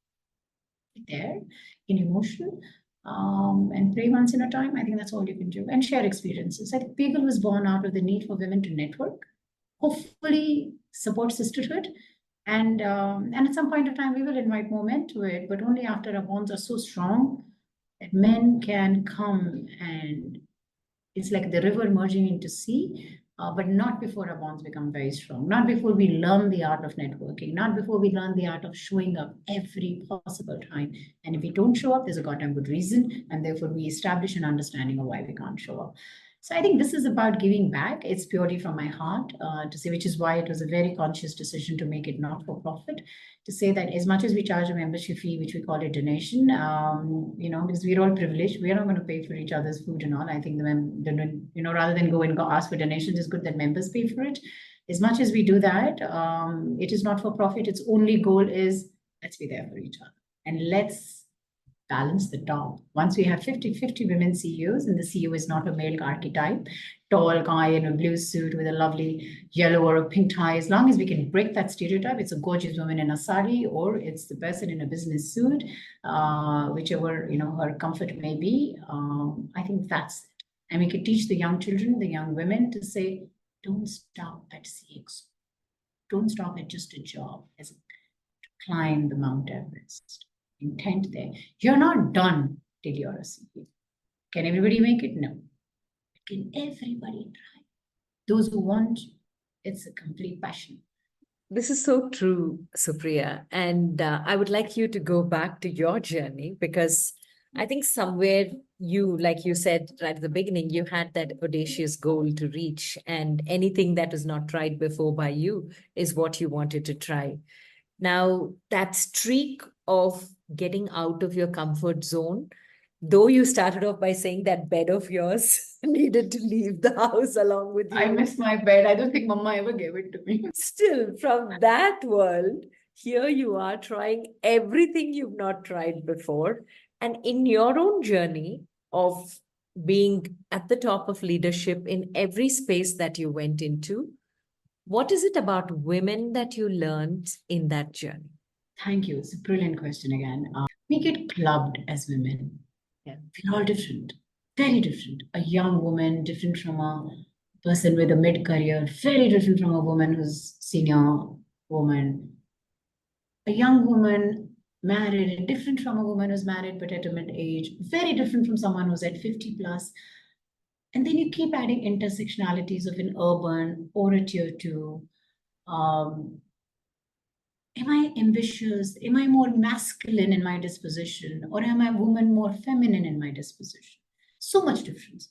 be there in emotion and pray once in a time? I think that's all you can do. And share experiences. I think Bagggel was born out of the need for women to network, hopefully support sisterhood. And at some point of time, we will invite more men to it, but only after our bonds are so strong that men can come, and it's like the river merging into sea, but not before our bonds become very strong, not before we learn the art of networking, not before we learn the art of showing up every possible time. And if we don't show up, there's a goddamn good reason, and therefore we establish an understanding of why we can't show up. So I think this is about giving back. It's purely from my heart to say, which is why it was a very conscious decision to make it not for profit, to say that as much as we charge a membership fee, which we call a donation, because we're all privileged, we're not going to pay for each other's food and all. I think rather than go and ask for donations, it's good that members pay for it. As much as we do that, it is not for profit. Its only goal is let's be there for each other and let's balance the top. Once we have 50 women CEOs, and the CEO is not a male archetype, tall guy in a blue suit with a lovely yellow or a pink tie, as long as we can break that stereotype, it's a gorgeous woman in a sari, or it's the person in a business suit, whichever, her comfort may be. I think that's it. And we can teach the young children, the young women to say, don't stop at CX. Don't stop at just a job, to climb the Mount Everest. Intent there. You're not done till you're a CEO. Can everybody make it? No. Can everybody try? Those who want, it's a complete passion. This is so true, Supriya. And I would like you to go back to your journey, because I think somewhere you, like you said right at the beginning, you had that audacious goal to reach, and anything that was not tried before by you is what you wanted to try. Now, that streak of getting out of your comfort zone, though you started off by saying that bed of yours needed to leave the house along with you. I miss my bed. I don't think Mama ever gave it to me. Still, from that world, here you are trying everything you've not tried before. And in your own journey of being at the top of leadership in every space that you went into, what is it about women that you learned in that journey? Thank you. It's a brilliant question again. We get clubbed as women. Yeah. We're all different, very different. A young woman, different from a person with a mid-career, very different from a woman who's senior woman. A young woman married, different from a woman who's married but at a mid-age, very different from someone who's at 50 plus. And then you keep adding intersectionalities of an urban or a tier two. Am I ambitious? Am I more masculine in my disposition? Or am I a woman more feminine in my disposition? So much difference.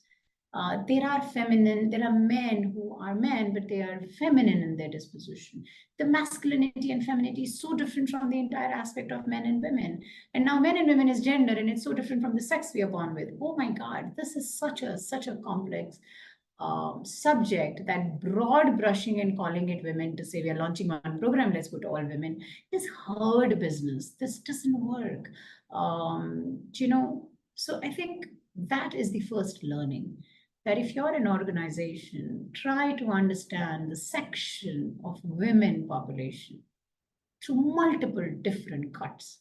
There are men who are men, but they are feminine in their disposition. The masculinity and femininity is so different from the entire aspect of men and women. And now men and women is gender, and it's so different from the sex we are born with. Oh my God, this is such a complex subject that broad brushing and calling it women to say we are launching one program, let's put all women, is herd business. This doesn't work. So I think that is the first learning, that if you're an organization, try to understand the section of women population through multiple different cuts.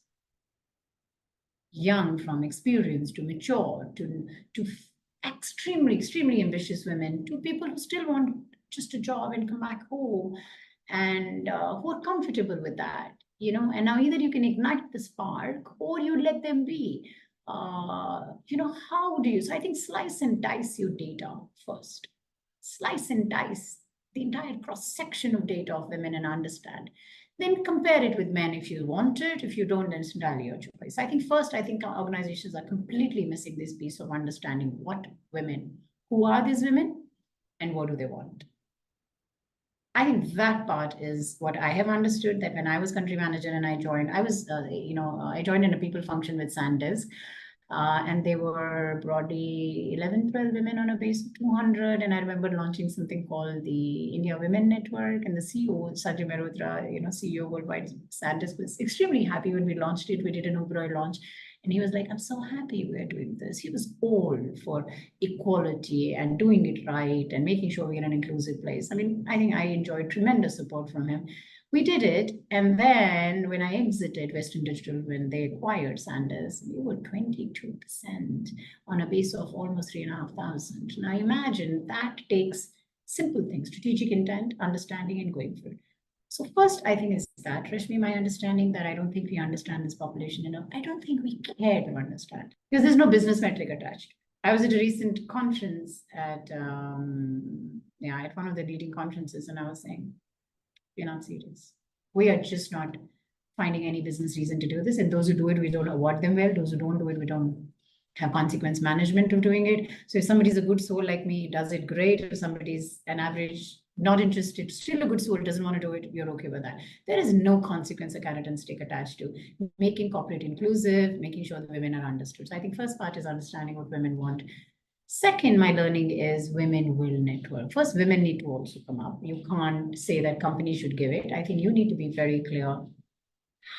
Young from experience to mature to extremely ambitious women to people who still want just a job and come back home and who are comfortable with that, and now either you can ignite the spark or you let them be. How do you? So I think slice and dice your data first. Slice and dice the entire cross section of data of women and understand. Then compare it with men if you want it. If you don't, then it's entirely your choice. I think organizations are completely missing this piece of understanding what women, who are these women, and what do they want. I think that part is what I have understood, that when I was country manager and I joined, I joined in a people function with SanDisk. And they were broadly 11, 12 women on a base of 200. And I remember launching something called the India Women Network, and the CEO, Sajid Mehrotra, CEO worldwide, SanDisk, was extremely happy when we launched it. We did an Uber launch. And he was like, I'm so happy we're doing this. He was all for equality and doing it right and making sure we're in an inclusive place. I mean, I think I enjoyed tremendous support from him. We did it. And then when I exited Western Digital, when they acquired SanDisk, we were 22% on a base of almost 3,500. Now imagine that takes simple things, strategic intent, understanding, and going for it. So first, I think is that, Rashmi, my understanding that I don't think we understand this population enough. I don't think we care to understand because there's no business metric attached. I was at a recent conference at one of the leading conferences, and I was saying, we're not serious. We are just not finding any business reason to do this. And those who do it, we don't award them well. Those who don't do it, we don't have consequence management of doing it. So if somebody's a good soul like me, does it great. If somebody's an average, not interested, still a good soul, doesn't want to do it, you're okay with that. There is no consequence a carrot and stick attached to making corporate inclusive, making sure the women are understood. So I think first part is understanding what women want. Second, my learning is women will network. First, women need to also come up. You can't say that companies should give it. I think you need to be very clear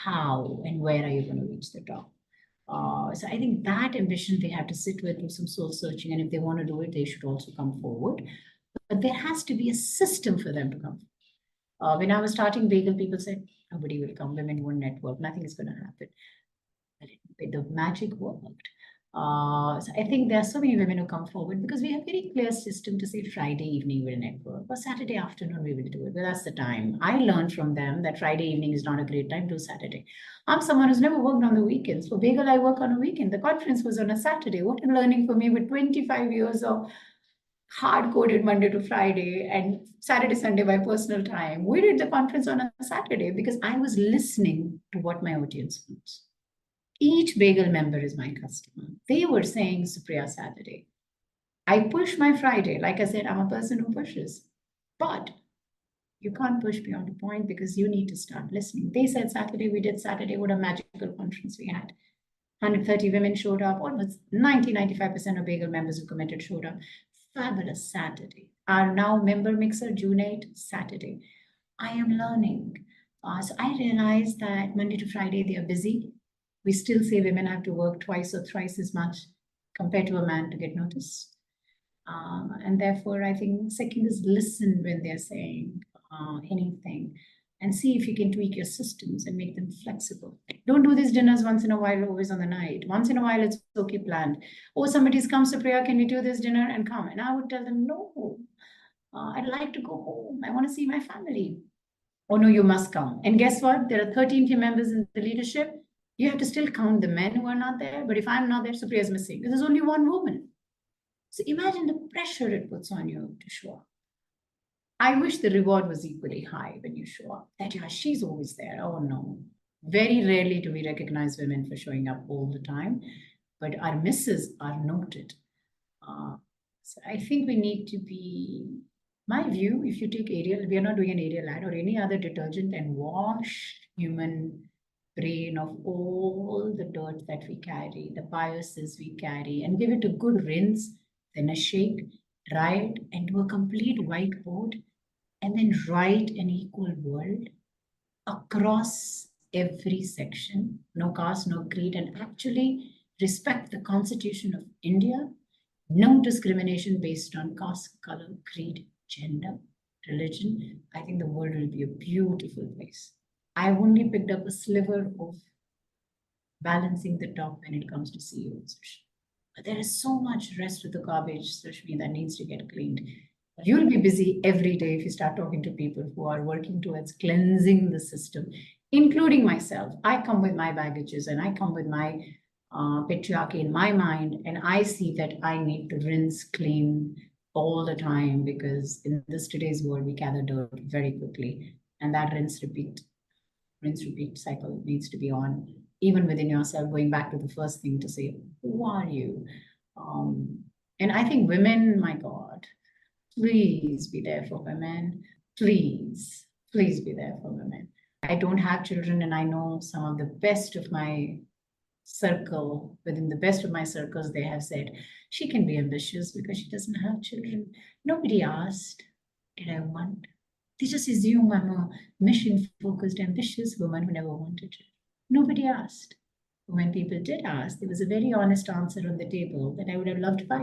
how and where are you going to reach the top. So I think that ambition they have to sit with, do some soul searching, and if they want to do it, they should also come forward. But there has to be a system for them to come. When I was starting Bagggel, people said, nobody will come, women won't network, nothing is going to happen. But the magic worked. So I think there are so many women who come forward because we have a very clear system to say Friday evening we'll network or Saturday afternoon we will do it. But that's the time. I learned from them that Friday evening is not a great time, do Saturday. I'm someone who's never worked on the weekends. For Bagggel, I work on a weekend. The conference was on a Saturday. What a learning for me with 25 years of hard-coded Monday to Friday and Saturday, Sunday by personal time. We did the conference on a Saturday because I was listening to what my audience wants. Each Bagggel member is my customer. They were saying Supria Saturday. I push my Friday. Like I said, I'm a person who pushes. But you can't push beyond a point because you need to start listening. They said Saturday, we did Saturday. What a magical conference we had. 130 women showed up. Almost 90-95% of Bagggel members who committed showed up. Fabulous Saturday. Our now member mixer, June 8, Saturday. I am learning. So I realized that Monday to Friday, they are busy. We still say women have to work twice or thrice as much compared to a man to get noticed. And therefore, I think second is listen when they're saying anything and see if you can tweak your systems and make them flexible. Don't do these dinners once in a while, always on the night. Once in a while, it's okay planned. Oh, somebody's come, Supria, can we do this dinner and come? And I would tell them, no, I'd like to go home. I want to see my family. Oh, no, you must come. And guess what? There are 13 team members in the leadership. You have to still count the men who are not there. But if I'm not there, Supria is missing. There's only one woman. So imagine the pressure it puts on you to show up. I wish the reward was equally high when you show up. That, yeah, she's always there. Oh, no. Very rarely do we recognize women for showing up all the time. But our misses are noted. So I think we need to be, my view, if you take Ariel, we are not doing an Ariel ad or any other detergent, and wash human brain of all the dirt that we carry, the biases we carry, and give it a good rinse, then a shake, dry it, and do a complete whiteboard, and then write an equal world across every section, no caste, no creed, and actually respect the Constitution of India. No discrimination based on caste, color, creed, gender, religion. I think the world will be a beautiful place. I've only picked up a sliver of balancing the top when it comes to CEO position. But there is so much rest of the garbage, Rashmi, that needs to get cleaned. You'll be busy every day if you start talking to people who are working towards cleansing the system, including myself. I come with my baggages and I come with my patriarchy in my mind, and I see that I need to rinse, clean all the time, because in this today's world, we gather dirt very quickly, and that rinse, repeat cycle needs to be on, even within yourself, going back to the first thing to say, who are you? And I think women, my God, please be there for women. Please, please be there for women. I don't have children, and I know some of the best of my circle, within the best of my circles, they have said, she can be ambitious because she doesn't have children. Nobody asked, did I want? They just assume I'm a mission-focused, ambitious woman who never wanted children. Nobody asked. When people did ask, there was a very honest answer on the table that I would have loved 5.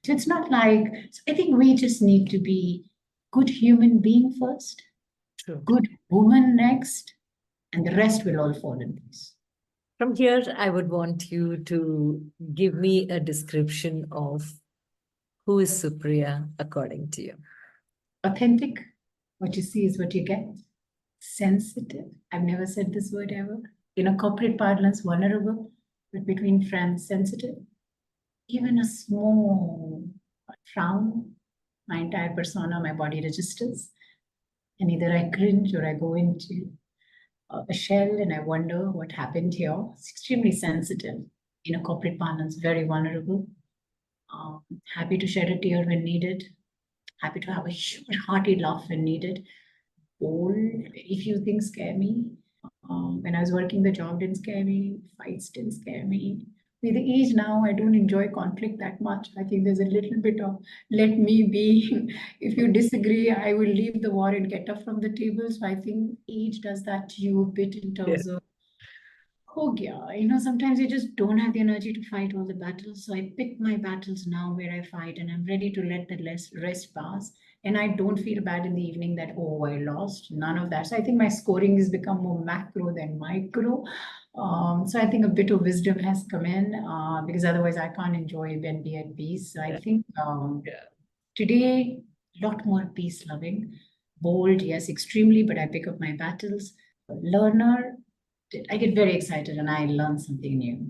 So it's not like, so I think we just need to be good human being first, True. good woman next, and the rest will all fall in place. From here, I would want you to give me a description of who is Supria according to you. Authentic, what you see is what you get. Sensitive, I've never said this word ever. In a corporate parlance, vulnerable, but between friends, sensitive. Even a small frown, my entire persona, my body registers. And either I cringe or I go into a shell and I wonder what happened here. It's extremely sensitive. In a corporate parlance, very vulnerable. Happy to shed a tear when needed. Happy to have a huge hearty laugh when needed. Bold, very few things scare me. When I was working, the job didn't scare me. Fights didn't scare me. With the age now, I don't enjoy conflict that much. I think there's a little bit of let me be. If you disagree, I will leave the war and get up from the table. So I think age does that to you a bit in terms of, oh yeah, sometimes you just don't have the energy to fight all the battles. So I pick my battles now where I fight, and I'm ready to let the rest pass. And I don't feel bad in the evening that, oh, I lost. None of that. So I think my scoring has become more macro than micro. So I think a bit of wisdom has come in, because otherwise I can't enjoy and be at peace. So I think today, a lot more peace loving. Bold, yes, extremely, but I pick up my battles. Learner, I get very excited and I learn something new.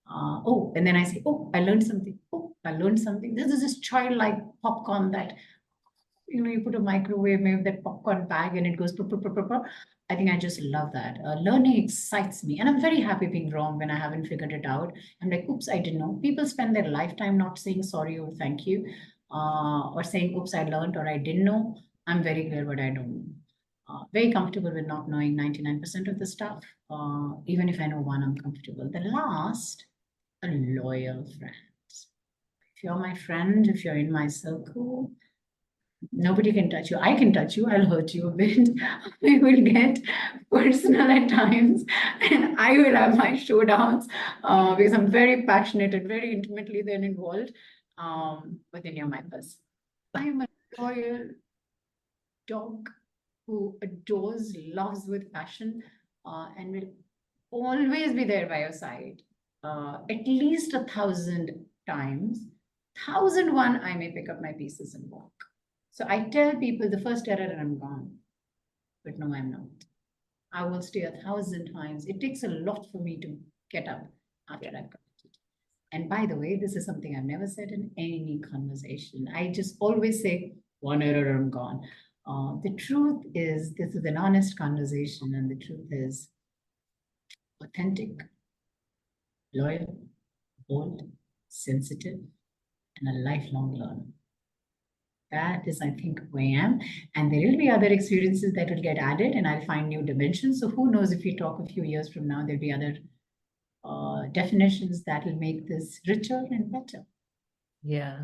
And then I say, oh, I learned something. Oh, I learned something. This is this childlike popcorn that, you put a microwave, maybe that popcorn bag, and it goes, pop, pop, pop, pop, pop. I think I just love that. Learning excites me. And I'm very happy being wrong when I haven't figured it out. I'm like, oops, I didn't know. People spend their lifetime not saying sorry or thank you, or saying, oops, I learned or I didn't know. I'm very clear what I don't know. Very comfortable with not knowing 99% of the stuff. Even if I know one, I'm comfortable. The last, a loyal friend. If you're my friend, if you're in my circle, nobody can touch you. I can touch you. I'll hurt you a bit. I will get personal at times, and I will have my showdowns because I'm very passionate and very intimately then involved. But then you're my person. I'm a loyal dog who adores, loves with passion, and will always be there by your side. At least 1,000 times. 1,001, I may pick up my pieces and walk. So I tell people the first error and I'm gone. But no, I'm not. I will stay 1,000 times. It takes a lot for me to get up after I've committed. And by the way, this is something I've never said in any conversation. I just always say, one error, I'm gone. The truth is, this is an honest conversation, and the truth is authentic, loyal, bold, sensitive, and a lifelong learner. that is, I think, who I am. And there will be other experiences that will get added, and I'll find new dimensions. So who knows, if we talk a few years from now, there'll be other definitions that will make this richer and better. Yeah.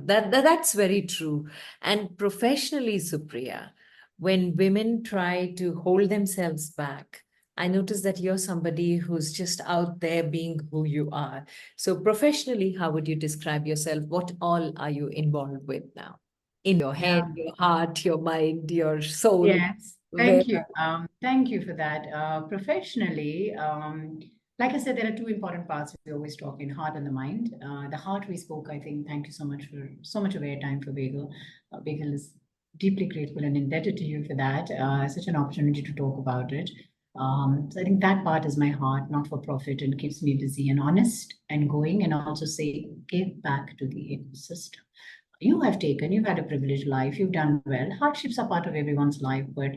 That's very true. And professionally, Supriya, when women try to hold themselves back, I notice that you're somebody who's just out there being who you are. So professionally, how would you describe yourself? What all are you involved with now? In your head, Yeah. your heart, your mind, your soul? Yes. Where? Thank you for that. Professionally, like I said, there are two important parts we always talk in: heart and the mind. The heart we spoke, I think. Thank you so much for so much of airtime for Bagel. Bagel is deeply grateful and indebted to you for that. Such an opportunity to talk about it. So I think that part is my heart, not for profit, and keeps me busy and honest and going, and also say, give back to the ecosystem. You've had a privileged life, you've done well. Hardships are part of everyone's life, but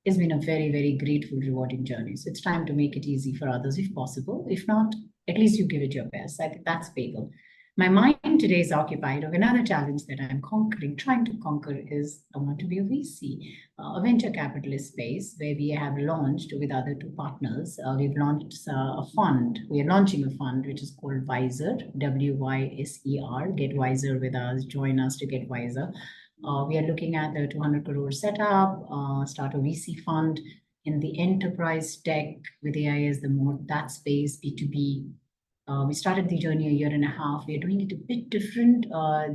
it's been a very, very grateful, rewarding journey. So it's time to make it easy for others if possible. If not, at least you give it your best. I think that's Bagel. My mind today is occupied of another challenge that I'm trying to conquer is I want to be a VC, a venture capitalist space where we have launched with other two partners. We've launched a fund. We are launching a fund which is called WYSER, WYSER. Get wiser with us. Join us to get wiser. We are looking at the 200 crore setup, start a VC fund in the enterprise tech with AI as the mode, that space, B2B. We started the journey a year and a half. We are doing it a bit different.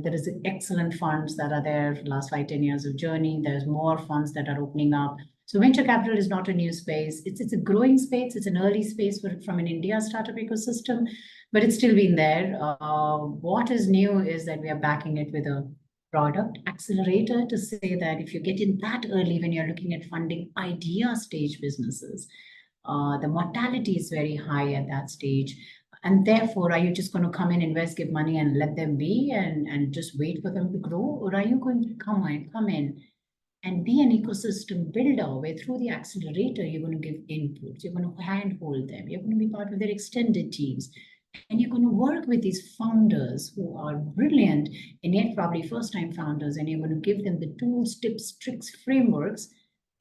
There is excellent funds that are there for the last 5, 10 years of journey. There's more funds that are opening up. So venture capital is not a new space. It's a growing space. It's an early space from an India startup ecosystem, but it's still been there. What is new is that we are backing it with a product accelerator to say that if you get in that early when you're looking at funding idea stage businesses, the mortality is very high at that stage. And therefore, are you just going to come in, invest, give money, and let them be and just wait for them to grow? Or are you going to come in and be an ecosystem builder where through the accelerator, you're going to give inputs, you're going to handhold them, you're going to be part of their extended teams, and you're going to work with these founders who are brilliant and yet probably first-time founders, and you're going to give them the tools, tips, tricks, frameworks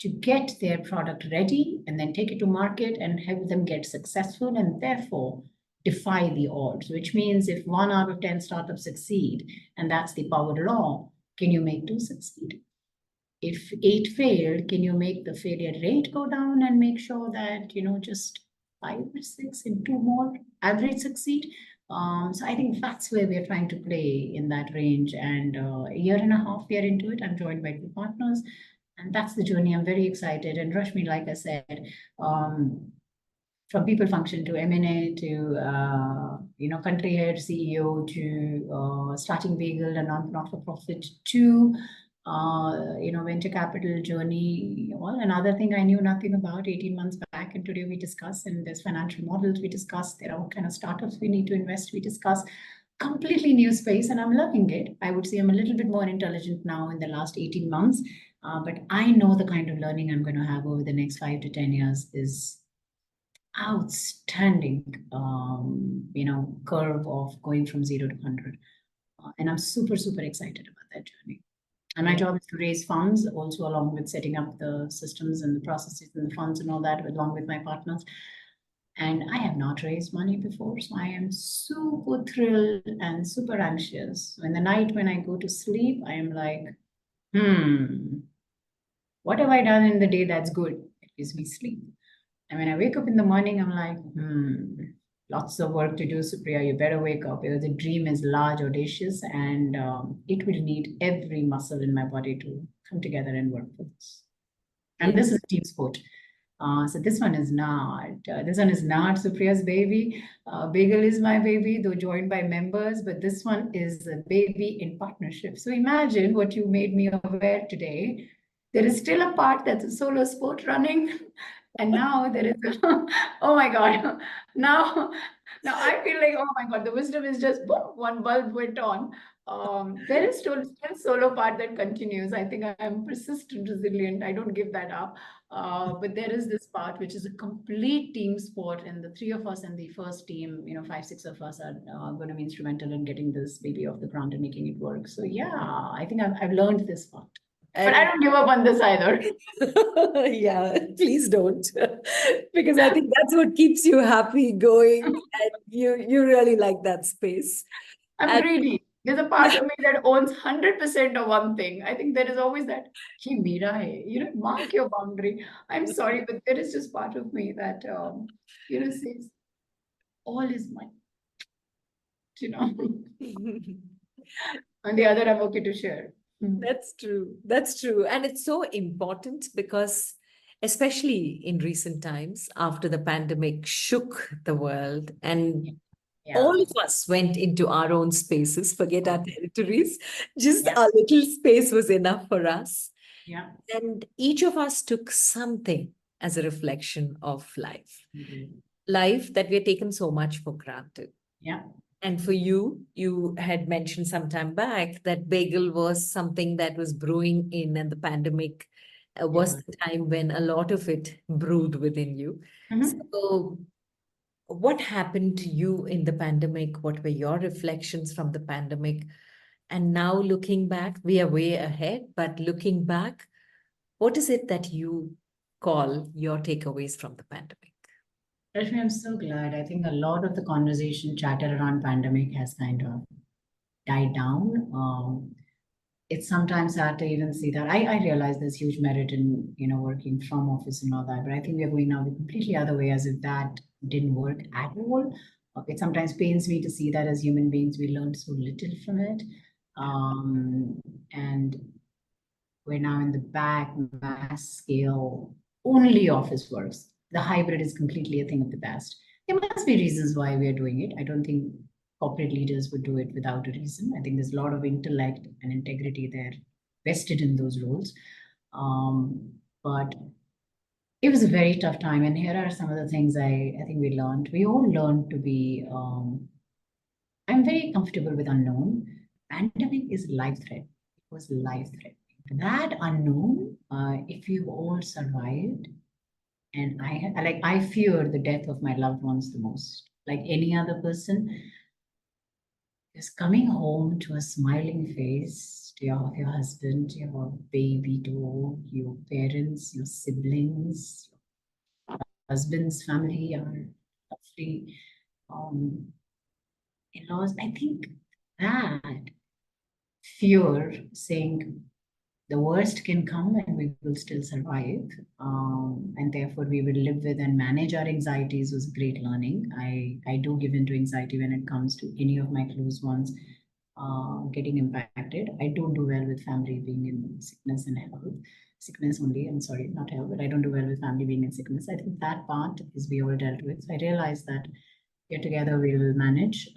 to get their product ready and then take it to market and help them get successful and therefore defy the odds, which means if 1 out of 10 startups succeed, and that's the power law, can you make 2 succeed? If 8 failed, can you make the failure rate go down and make sure that, just 5 or 6 and 2 more average succeed? So I think that's where we're trying to play in that range. And a year and a half we are into it. I'm joined by 2 partners, and that's the journey. I'm very excited. And Rashmi, like I said, from people function to M&A to country head CEO to starting Bagel, a not-for-profit to venture capital journey. Well, another thing I knew nothing about 18 months back, and today we discuss, and there's financial models we discuss, there are what kind of startups we need to invest, we discuss. Completely new space, and I'm loving it. I would say I'm a little bit more intelligent now in the last 18 months, but I know the kind of learning I'm going to have over the next 5 to 10 years is outstanding, curve of going from 0 to 100. And I'm super, super excited about that journey. And my job is to raise funds also along with setting up the systems and the processes and the funds and all that along with my partners. And I have not raised money before, so I am super thrilled and super anxious. So in the night when I go to sleep, I am like, what have I done in the day that's good? It gives me sleep. And when I wake up in the morning, I'm like, lots of work to do, Supriya. You better wake up because the dream is large, audacious, and it will need every muscle in my body to come together and work for this. And this is a team sport. So this one is not Supriya's baby. Bagel is my baby, though joined by members, but this one is a baby in partnership. So imagine what you made me aware today. There is still a part that's a solo sport running. And now there is, oh my God, now I feel like, oh my God, the wisdom is just boom, one bulb went on. There is still solo part that continues. I think I am persistent, resilient. I don't give that up. But there is this part which is a complete team sport, and the three of us and the first team, five, six of us are going to be instrumental in getting this baby off the ground and making it work. So yeah, I think I've learned this part. But I don't give up on this either. Yeah, please don't. Because I think that's what keeps you happy going, and you really like that space. I'm And greedy. There's a part of me that owns 100% of one thing. I think there is always that, "Ye mera hai," mark your boundary. I'm sorry, but there is just part of me that, says, all is mine, you know. On the other, I'm okay to share. That's true. That's true. And it's so important because, especially in recent times, after the pandemic shook the world and Yeah. all of us went into our own spaces, forget our territories, just Yeah. our little space was enough for us. Yeah. And each of us took something as a reflection of life, Mhm. life that we had taken so much for granted. Yeah. And for you, you had mentioned some time back that Bagel was something that was brewing in, and the pandemic was Yeah. the time when a lot of it brewed within you. Mhm. So, what happened to you in the pandemic? What were your reflections from the pandemic? And now looking back, we are way ahead, but looking back, what is it that you call your takeaways from the pandemic? Rashmi, I'm so glad. I think a lot of the conversation chatter around pandemic has kind of died down. It's sometimes hard to even see that. I realize there's huge merit in working from office and all that, but I think we are going now the completely other way, as if that didn't work at all. It sometimes pains me to see that as human beings we learned so little from it, and we're now in the back mass scale only office works. The hybrid is completely a thing of the past. There must be reasons why we are doing it. I don't think corporate leaders would do it without a reason. I think there's a lot of intellect and integrity there vested in those roles. But it was a very tough time. And here are some of the things I think we learned. We all learned to be, I'm very comfortable with unknown. Pandemic is life threat. It was life threat. That unknown, if you all survived, and I fear the death of my loved ones the most, like any other person, is coming home to a smiling face, to your husband, your baby doll, your parents, your siblings, your husband's family, your lovely in-laws. I think that fear saying the worst can come and we will still survive. And therefore, we will live with and manage our anxieties was great learning. I do give into anxiety when it comes to any of my close ones getting impacted. I don't do well with family being in sickness and health. Sickness only, I'm sorry, not health, but I don't do well with family being in sickness. I think that part is we all dealt with. So I realized that here together we will manage.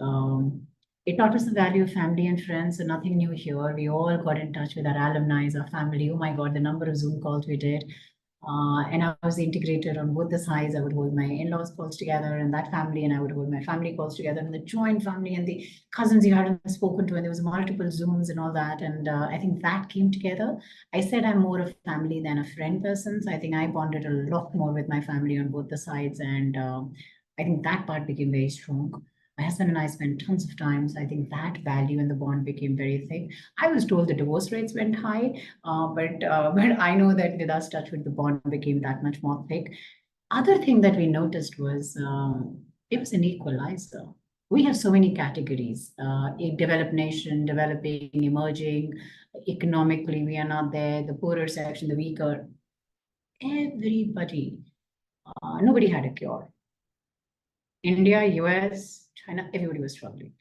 It taught us the value of family and friends, so nothing new here. We all got in touch with our alumni, our family. Oh my God, the number of Zoom calls we did. And I was integrated on both the sides. I would hold my in-laws calls together and that family, and I would hold my family calls together, and the joint family and the cousins you hadn't spoken to, and there was multiple Zooms and all that. And I think that came together. I said I'm more a family than a friend person. So I think I bonded a lot more with my family on both the sides. And I think that part became very strong. My husband and I spent tons of times. I think that value and the bond became very thick. I was told the divorce rates went high, but I know that with us, touch with the bond became that much more thick. Other thing that we noticed was it was an equalizer. We have so many categories: a developed nation, developing, emerging. Economically, we are not there. The poorer section, the weaker. Everybody, nobody had a cure. India, US, China, everybody was struggling.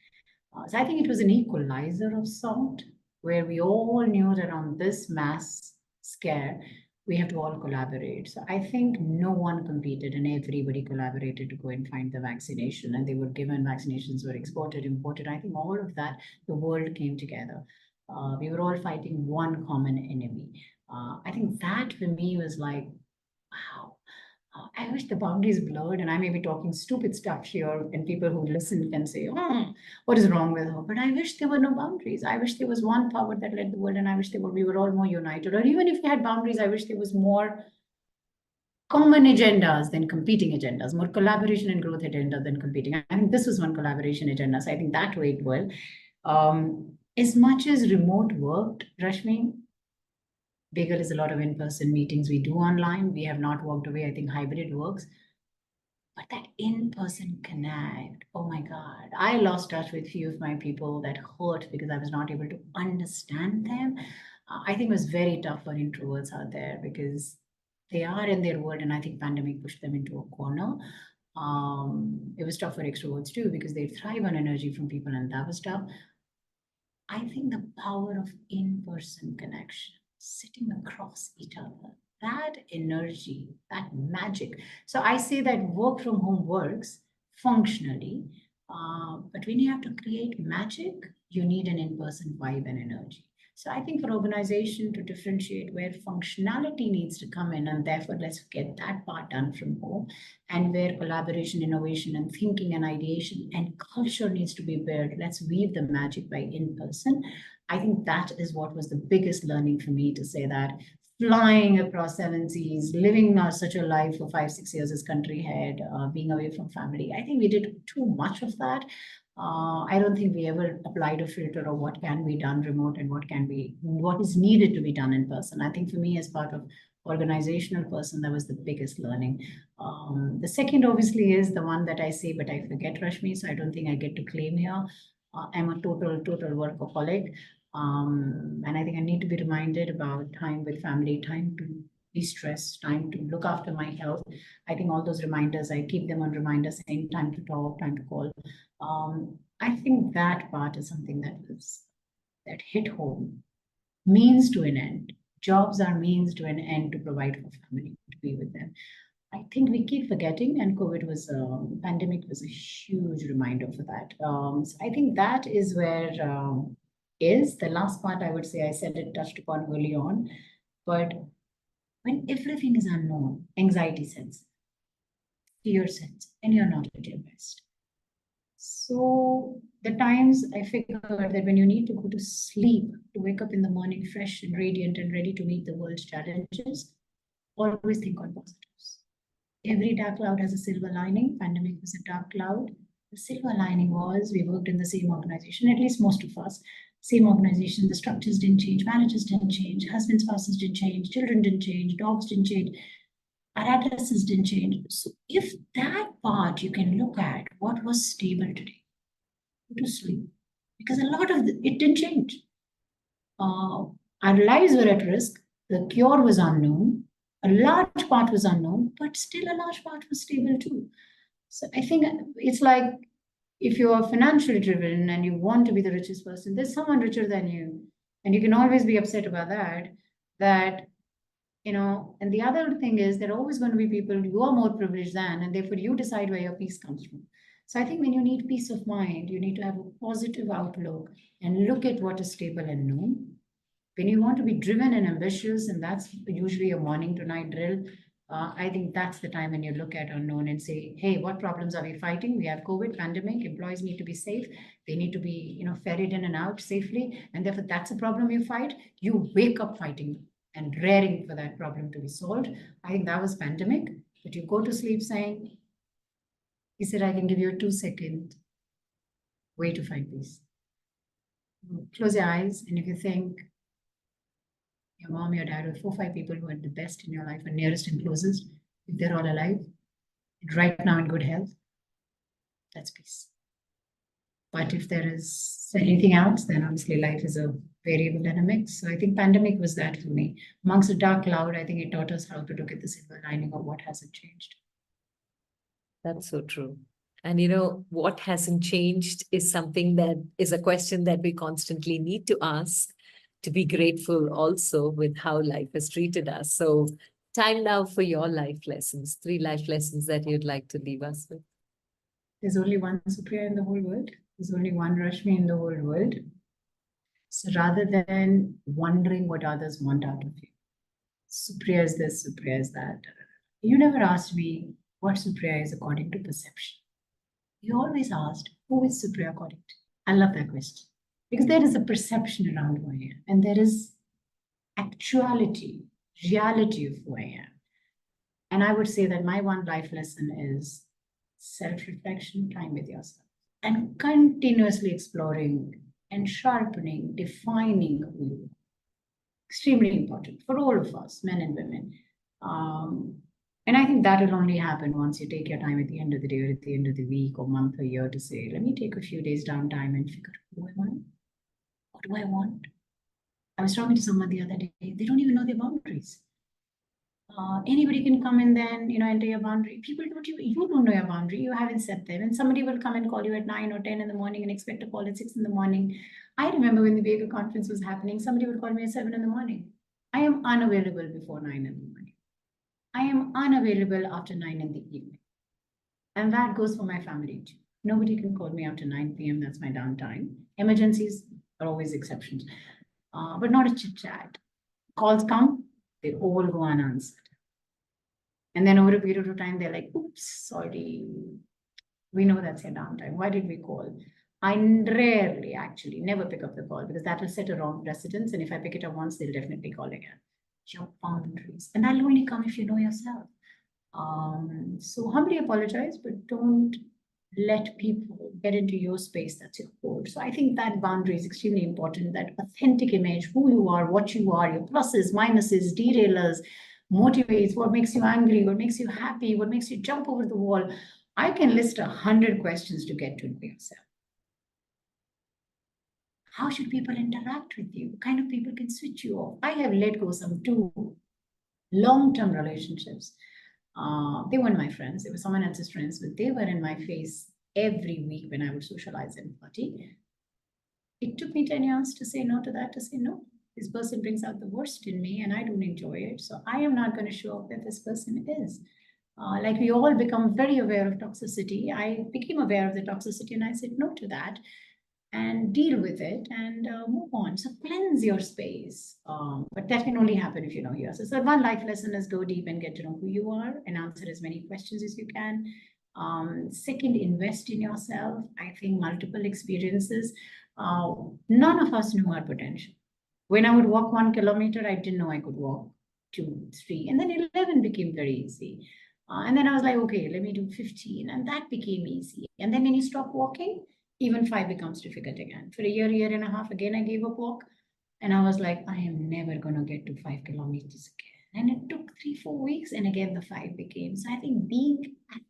So I think it was an equalizer of sort, where we all knew that on this mass scare, we have to all collaborate. So I think no one competed and everybody collaborated to go and find the vaccination. And they were given, vaccinations were exported, imported. I think all of that, the world came together. We were all fighting one common enemy. I think that for me was like, wow. I wish the boundaries blurred, and I may be talking stupid stuff here, and people who listen can say, "Oh, what is wrong with her?" But I wish there were no boundaries. I wish there was one power that led the world, and I wish we were all more united. Or even if we had boundaries, I wish there was more common agendas than competing agendas, more collaboration and growth agenda than competing. I think this was one collaboration agenda. So I think that worked well. As much as remote worked, Rashmi, Bagggel is a lot of in-person meetings we do online. We have not walked away. I think hybrid works. But that in-person connect, oh my God, I lost touch with few of my people that hurt because I was not able to understand them. I think it was very tough for introverts out there because they are in their world, and I think pandemic pushed them into a corner. It was tough for extroverts too because they thrive on energy from people, and that was tough. I think the power of in-person connection, sitting across each other, that energy, that magic. So I say that work from home works functionally, but when you have to create magic, you need an in-person vibe and energy. So I think for organization to differentiate where functionality needs to come in, and therefore let's get that part done from home, and where collaboration, innovation, and thinking and ideation and culture needs to be built, let's weave the magic by in person. I think that is what was the biggest learning for me, to say that flying across seven seas, living such a life for 5-6 years as country head, being away from family. I think we did too much of that. I don't think we ever applied a filter of what can be done remote and what is needed to be done in person. I think for me, as part of organizational person, that was the biggest learning. The second, obviously, is the one that I say, but I forget, Rashmi, so I don't think I get to claim here. I'm a total workaholic. And I think I need to be reminded about time with family, time to de-stress, time to look after my health. I think all those reminders, I keep them on reminders, saying time to talk, time to call. I think that part is something that hit home. Means to an end. Jobs are means to an end to provide for family, to be with them. I think we keep forgetting, and pandemic was a huge reminder for that. So I think that is where is the last part. I would say I said it touched upon early on, but when everything is unknown, anxiety sets, fear sets, and you're not at your best. So the times I figured that when you need to go to sleep to wake up in the morning fresh and radiant and ready to meet the world's challenges, always think on positives. Every dark cloud has a silver lining. Pandemic was a dark cloud. The silver lining was we worked in the same organization, at least most of us, same organization. The structures didn't change, managers didn't change, husbands, spouses didn't change, children didn't change, dogs didn't change, our addresses didn't change. So if that part you can look at, what was stable today? Go to sleep. Because a lot of it didn't change. Our lives were at risk. The cure was unknown. A large part was unknown, but still a large part was stable too. So I think it's like if you are financially driven and you want to be the richest person, there's someone richer than you. And you can always be upset about that, and the other thing is there are always going to be people you are more privileged than, and therefore you decide where your peace comes from. So I think when you need peace of mind, you need to have a positive outlook and look at what is stable and known. When you want to be driven and ambitious, and that's usually a morning to night drill, I think that's the time when you look at unknown and say, hey, what problems are we fighting? We have COVID, pandemic, employees need to be safe. They need to be, ferried in and out safely. And therefore, that's a problem you fight. You wake up fighting and raring for that problem to be solved. I think that was pandemic. But you go to sleep saying, he said, I can give you a 2-second way to find peace. Close your eyes, and if you think, your mom, your dad, or 4-5 people who are the best in your life and nearest and closest, if they're all alive, right now in good health, that's peace. But if there is anything else, then obviously life is a variable and a mix. So I think pandemic was that for me. Amongst the dark cloud, I think it taught us how to look at the silver lining of what hasn't changed. That's so true. And what hasn't changed is something that is a question that we constantly need to ask, to be grateful also with how life has treated us. So time now for your life lessons, 3 life lessons that you'd like to leave us with. There's only one Supria in the whole world. There's only one Rashmi in the whole world. So rather than wondering what others want out of you, Supria is this, Supria is that. You never asked me what Supria is according to perception. You always asked, who is Supria according to? I love that question. Because there is a perception around who I am, and there is actuality, reality of who I am. And I would say that my one life lesson is self-reflection, time with yourself, and continuously exploring and sharpening, defining who you are. Extremely important for all of us, men and women. And I think that will only happen once you take your time at the end of the day or at the end of the week or month or year to say, let me take a few days downtime and figure out who am I? What do I want? I was talking to someone the other day, they don't even know their boundaries. Anybody can come and then, enter your boundary. People you don't know your boundary. You haven't set them. And somebody will come and call you at 9 or 10 in the morning and expect a call at 6 in the morning. I remember when the Bagel conference was happening, somebody would call me at 7 in the morning. I am unavailable before 9 in the morning. I am unavailable after 9 in the evening. And that goes for my family too. Nobody can call me after 9 p.m. That's my downtime. Emergencies are always exceptions, but not a chit chat. Calls come, they all go unanswered. And then over a period of time, they're like, oops, sorry. We know that's your downtime. Why did we call? I rarely, actually, never pick up the call because that will set a wrong precedence. And if I pick it up once, they'll definitely call again. Your boundaries. And that'll only come if you know yourself. So humbly apologize, but don't let people get into your space. That's your code. So I think that boundary is extremely important, that authentic image, who you are, what you are, your pluses, minuses, derailers, motivates, what makes you angry, what makes you happy, what makes you jump over the wall. I can list 100 questions to get to know yourself. How should people interact with you? What kind of people can switch you off? I have let go some 2 long-term relationships. They weren't my friends. They were someone else's friends, but they were in my face every week when I would socialize and party. It took me 10 years to say no to that, to say no. This person brings out the worst in me and I don't enjoy it. So I am not going to show up where this person is. Like we all become very aware of toxicity. I became aware of the toxicity and I said no to that and deal with it and move on. So cleanse your space. But that can only happen if you know yourself. So one life lesson is go deep and get to know who you are and answer as many questions as you can. Second, invest in yourself. I think multiple experiences. None of us knew our potential. When I would walk 1 kilometer, I didn't know I could walk 2, 3. And then 11 became very easy. And then I was like, okay, let me do 15. And that became easy. And then when you stop walking, even 5 becomes difficult again. For a year and a half, again, I gave up walk. And I was like, I am never going to get to 5 kilometers again. And it took 3, 4 weeks. And again, the 5 became. So I think being at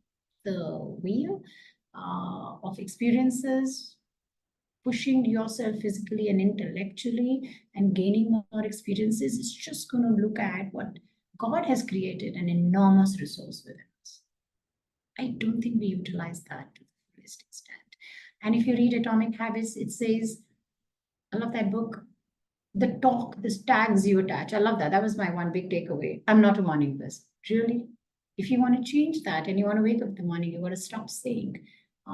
the wheel of experiences, pushing yourself physically and intellectually and gaining more experiences is just going to look at what God has created an enormous resource within us. I don't think we utilize that to the fullest extent. And if you read Atomic Habits, it says, I love that book, the tags you attach. I love that. That was my one big takeaway. I'm not a morning person. Really? If you want to change that and you want to wake up in the morning, you got to stop saying.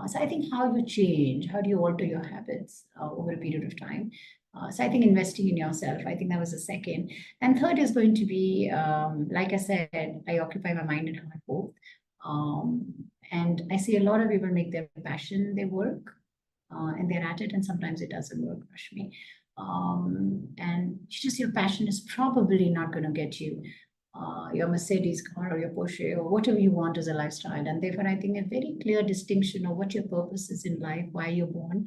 So I think how you change, how do you alter your habits over a period of time? So I think investing in yourself, I think that was the second. And third is going to be, like I said, I occupy my mind and heart both. And I see a lot of people make their passion their work, and they're at it, and sometimes it doesn't work, Rashmi. And just your passion is probably not going to get you your Mercedes car or your Porsche or whatever you want as a lifestyle. And therefore, I think a very clear distinction of what your purpose is in life, why you're born.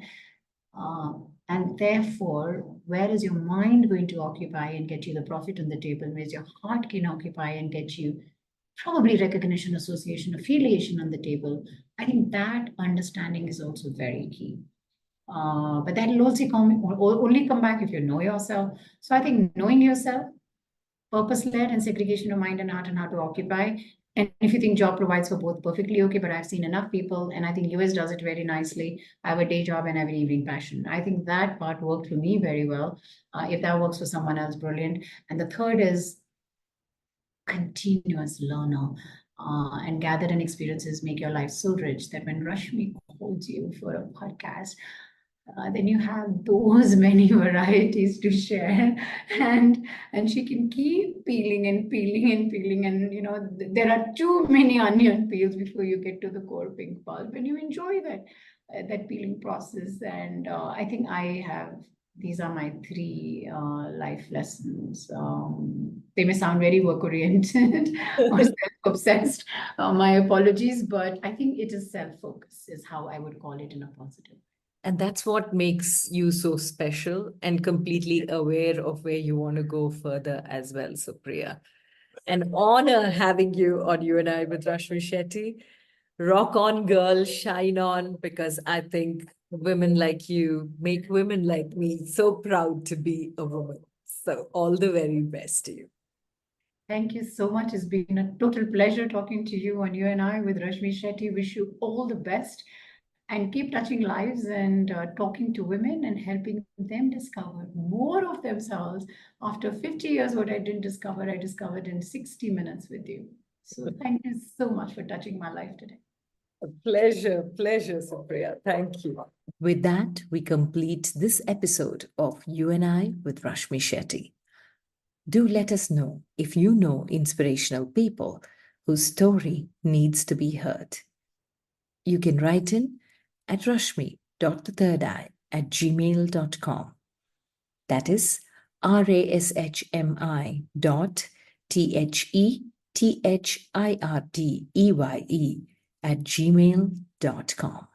And therefore, where is your mind going to occupy and get you the profit on the table? Where's your heart can occupy and get you probably recognition, association, affiliation on the table? I think that understanding is also very key. But that will also only come back if you know yourself. So I think knowing yourself, purpose-led and segregation of mind and heart and how to occupy. And if you think job provides for both, perfectly okay. But I've seen enough people, and I think US does it very nicely. I have a day job and I have an evening passion. I think that part worked for me very well. If that works for someone else, brilliant. And the third is continuous learner. And gathered and experiences make your life so rich that when Rashmi calls you for a podcast, then you have those many varieties to share, and she can keep peeling and peeling and peeling, and there are too many onion peels before you get to the core pink pulp, and you enjoy that peeling process. And I think I have these are my three life lessons. They may sound very work-oriented or self-obsessed. My apologies, but I think it is self-focus is how I would call it in a positive. And that's what makes you so special and completely aware of where you want to go further as well, Supriya. An honor having you on You and I with Rashmi Shetty. Rock on, girl, shine on, because I think women like you make women like me so proud to be a woman. So, all the very best to you. Thank you so much. It's been a total pleasure talking to you on You and I with Rashmi Shetty. Wish you all the best and keep touching lives and talking to women and helping them discover more of themselves. After 50 years, what I didn't discover, I discovered in 60 minutes with you. So thank you so much for touching my life today. A pleasure, Supriya. Thank you. With that, we complete this episode of You and I with Rashmi Shetty. Do let us know if you know inspirational people whose story needs to be heard. You can write in at rashmi.thethirdeye@gmail.com. That is rashmi.thirdeye@gmail.com.